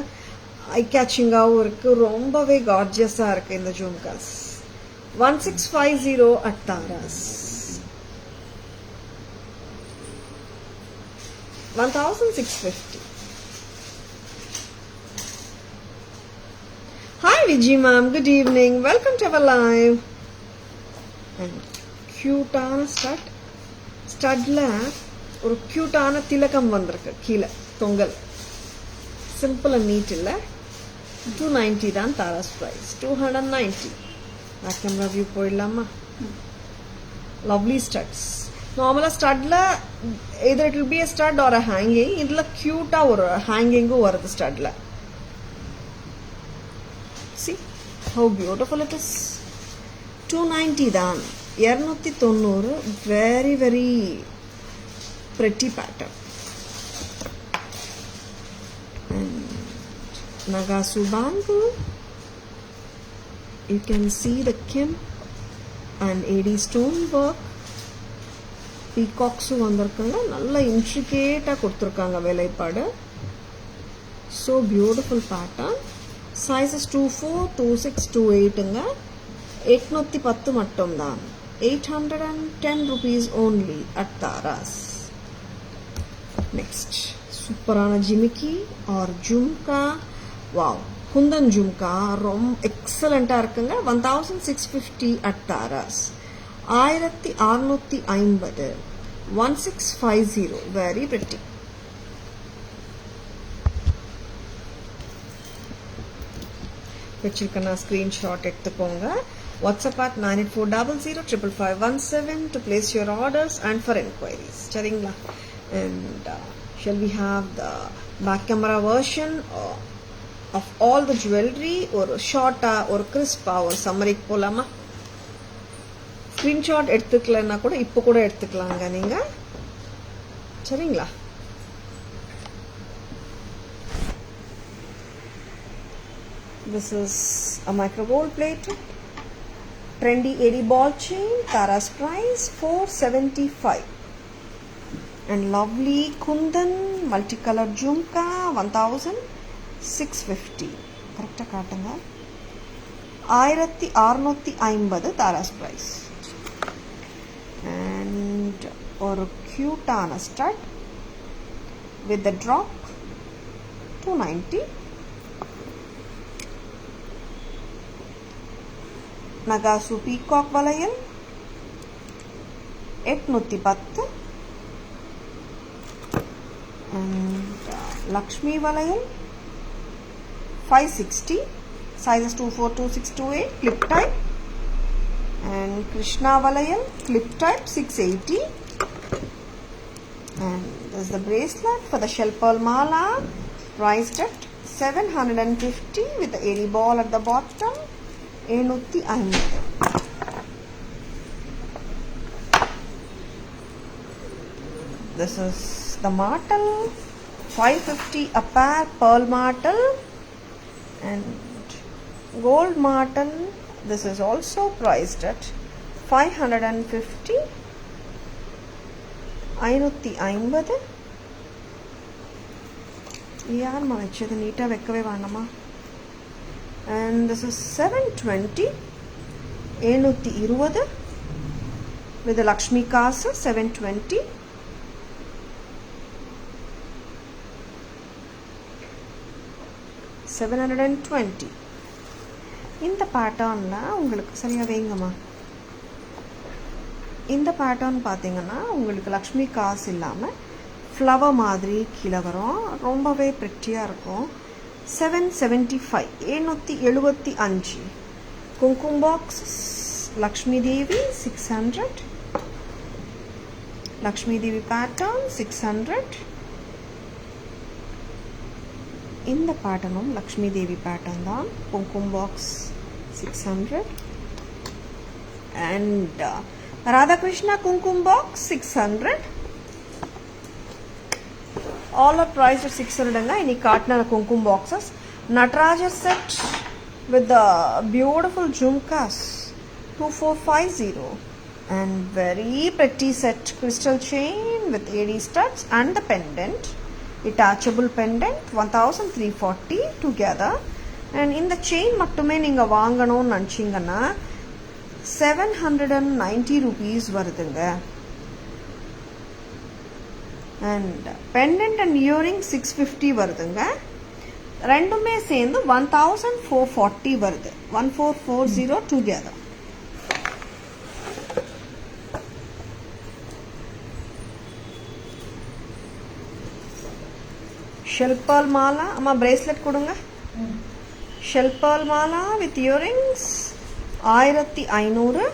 ஐ கேச்சிங்காகவும் இருக்கு, ரொம்பவே கார்ஜியஸா இருக்கு இந்த jhumkas. 1650 at Taras. 1650. Hi Vijay ma'am, good evening. Welcome to our live. And cute-ஆன ஸ்டட். ஸ்டட்ல ஒரு கியூட்டான திலகம் வந்திருக்கு கீழே தொங்கல். சிம்பிள் அண்ட் நீட் இல்லை. 290 தான் Taras price. 290. Back camera view போயிடலாமா? Lovely studs. நார்மலாக ஸ்டட்ல either it will be a stud or a hanging. இதில் க்யூட்டாக ஒரு ஹேங்கிங்கும் வருது ஸ்டட்ல. See how beautiful it is. 290 தான். 290. Very very pretty pattern. And Nagasu bangle. You can see the kim and AD stone work. Peacocks வந்திருக்காங்க. நல்ல இன்ட்ரிகேட்டா கொடுத்திருக்காங்க வேலைப்பாடு. So beautiful pattern. Sizes 24, 26, 28ங்க. 810 மட்டும்தான். 810 rupees only at Taras. Next, சூப்பரான ஜிமிக்கி R jhumka. Wow, Kundan jhumka ரொம்ப எக்ஸலண்டா இருக்குங்க. 1650 at Taras. 1650. 1650. Very pretty. வச்சிருக்கேன் ஸ்க்ரீன்ஷாட் எடுத்துக்கோங்க. WhatsApp at 984005517 to place your orders and for inquiries. சரிங்களா? And shall we have the back camera version of all the jewelry ஒரு ஷார்ட்டா ஒரு கிறிஸ்பா ஒரு சம்மரிக்கு போலாமா? ஸ்க்ரீன்ஷாட் எடுத்துக்கலன்னா கூட இப்போ கூட எடுத்துக்கலாங்க நீங்க. சரிங்களா? This is a micro gold plated trendy 80 ball chain. Tara's price 475. And lovely kundan multicolor jhumka 1650. Correct kaatanga. 1650 Tara's price. And or cute ana stud with the drop 290. நகாசு peacock வளையல் 810 and லக்ஷ்மி வளையல் 560 sizes 24, 26, 28 clip type and Krishna வளையல் clip type 680 and there's the bracelet for the shell pearl mala priced at 750 with the 80 ball at the bottom. 750. This is the martel 550 a pair pearl martel and gold martel. This is also priced at 550. 550. யார்மா வச்சது நீட்டா வைக்கவே வேண்டாமா? And this is 720 720 with the Lakshmi Kasa 720 720. இந்த பேட்டர்ன்ல உங்களுக்கு சரியா வேங்கம்மா. இந்த pattern பாத்தீங்கன்னா உங்களுக்கு லக்ஷ்மி காசு இல்லாம ஃப்ளவர் மாதிரி கீழே வரும். ரொம்பவே பிரிட்டியா இருக்கும். 775 775. Kumkum box Lakshmi Devi 600. Lakshmi Devi pattern 600. இந்த பேட்டர்னும் லக்ஷ்மி தேவி பேட்டர்ன் தான். Kumkum box 600 and Radhakrishna Kumkum box 600. All are priced at 600 anga. Ini kaatna Kumkum boxes. Nataraja set with the beautiful jhumkas 2450 and very pretty set crystal chain with 80 studs and the pendant, detachable pendant 1340 together. And in the chain mattume neenga vaanganonu nanchingana 790 rupees varudunga. And pendant and earring 650 வருதுங்க. ரெண்டுமே சேர்ந்து 1440 வருது. 1440 together. shell pearl mala அம்மா bracelet கொடுங்க. shell pearl mala with earrings 1500.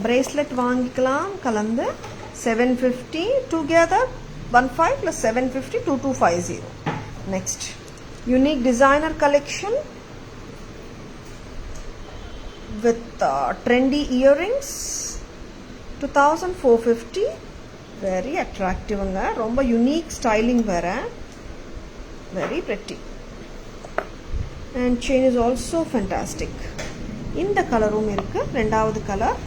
bracelet வாங்கிக்கலாம் கலந்து 750 together 15 plus 750 2250. Next unique designer collection with trendy earrings 2450. very attractive anga. Romba unique styling vera. very pretty and chain is also fantastic. இந்த கலரும் இருக்கு. ரெண்டாவது colour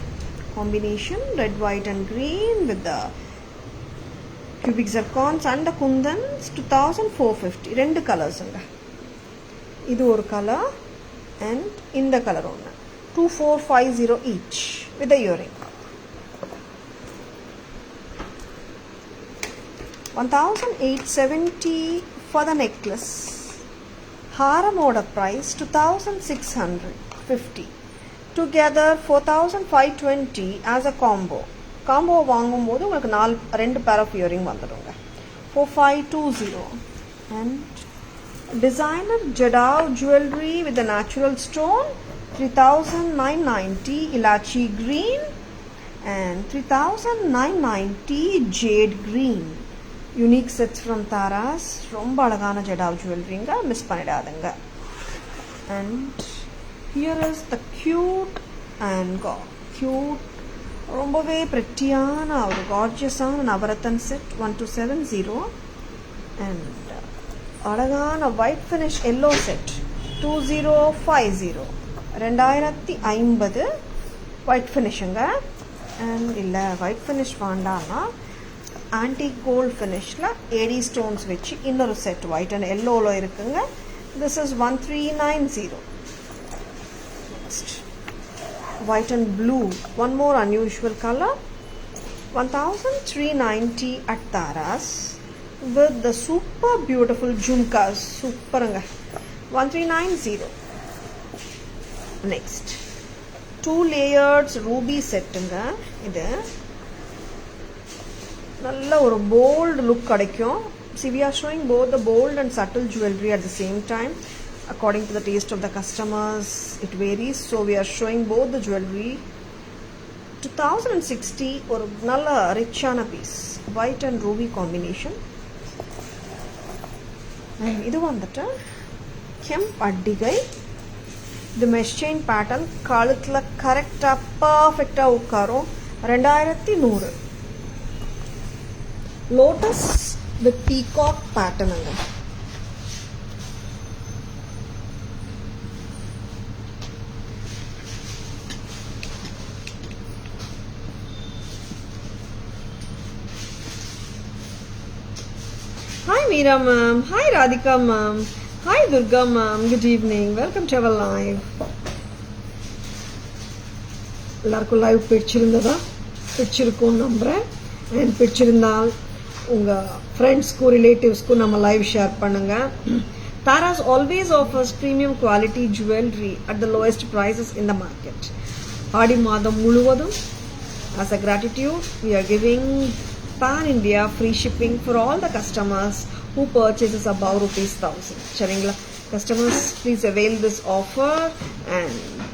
combination red, white and green with the cubic zircons and the kundans 2450. ரெண்டு colours உங்க. இது ஒரு colour and இந்த colour ஒன்று 2450 each with the earring. 1870 for the necklace. Haram order price 2650. Together 4520 as a combo. Combo வாங்கும்போது உங்களுக்கு 2 pair of earring வந்துடுங்க. 4520. And designer Jadao jewelry with a natural stone, 3990 ilachi green and 3990 jade green. Unique sets from Taras. ரொம்ப அழகான Jadao jewelryங்க, மிஸ் பண்ணிடாதுங்க. And here is the cute ரொம்பவே prettyயான ஒரு gorgeous-ஆன நவரத்தன் செட் 1270. And அழகான white finish yellow set 2050 2050 white finishங்க. And இல்ல white finish வேண்டாம்னா antique gold finishல AD stones வச்சு இன்னொரு செட் white and yellowல இருக்குங்க. This is 1390. Next, white and blue, one more unusual color, 1390 at Taras with the super beautiful jhumkas. Superanga, 1390. Next, 2 layers ruby settunga. Idu nalla oru bold look kadaikum. See, we are showing both the bold and subtle jewelry at the same time. According to the taste of the customers, it varies. So we are showing both the jewelry. 2060 or nalla richana piece, white and ruby combination. And idu vandata kemp addigai. The mesh chain pattern kaluthla correct perfect ukkarum. 2100. Lotus with peacock pattern anga. Hi Meera ma'am, hi Radhika ma'am, hi Durga ma'am, good evening, welcome to our live. எல்லாருக்கும் live பிடிச்சிருந்ததா? பிடிச்சிருக்கும் நம்புறேன். And பிடிச்சிருந்தால் உங்கள் ஃப்ரெண்ட்ஸ்க்கும் ரிலேட்டிவ்ஸ்க்கும் நம்ம live share பண்ணுங்க. Taras always offers premium quality jewelry at the lowest prices in the market. ஆடி மாதம் முழுவதும் as a gratitude we are giving pan-India free shipping for all the customers who purchases above ₹1,000. சரிங்களா? Customers, please avail this offer. And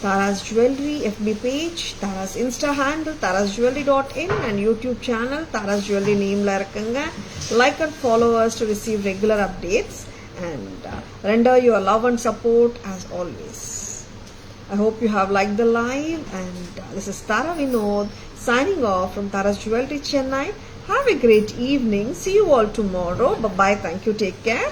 Taras Jewelry FB page, Taras Insta handle, tarasjewelry.in and YouTube channel, Taras Jewelry name la irukanga. Like and follow us to receive regular updates and render your love and support as always. I hope you have liked the live, and this is Tara Vinod signing off from Taras Jewelry Chennai. Have a great evening. See you all tomorrow. Bye bye. Thank you. Take care.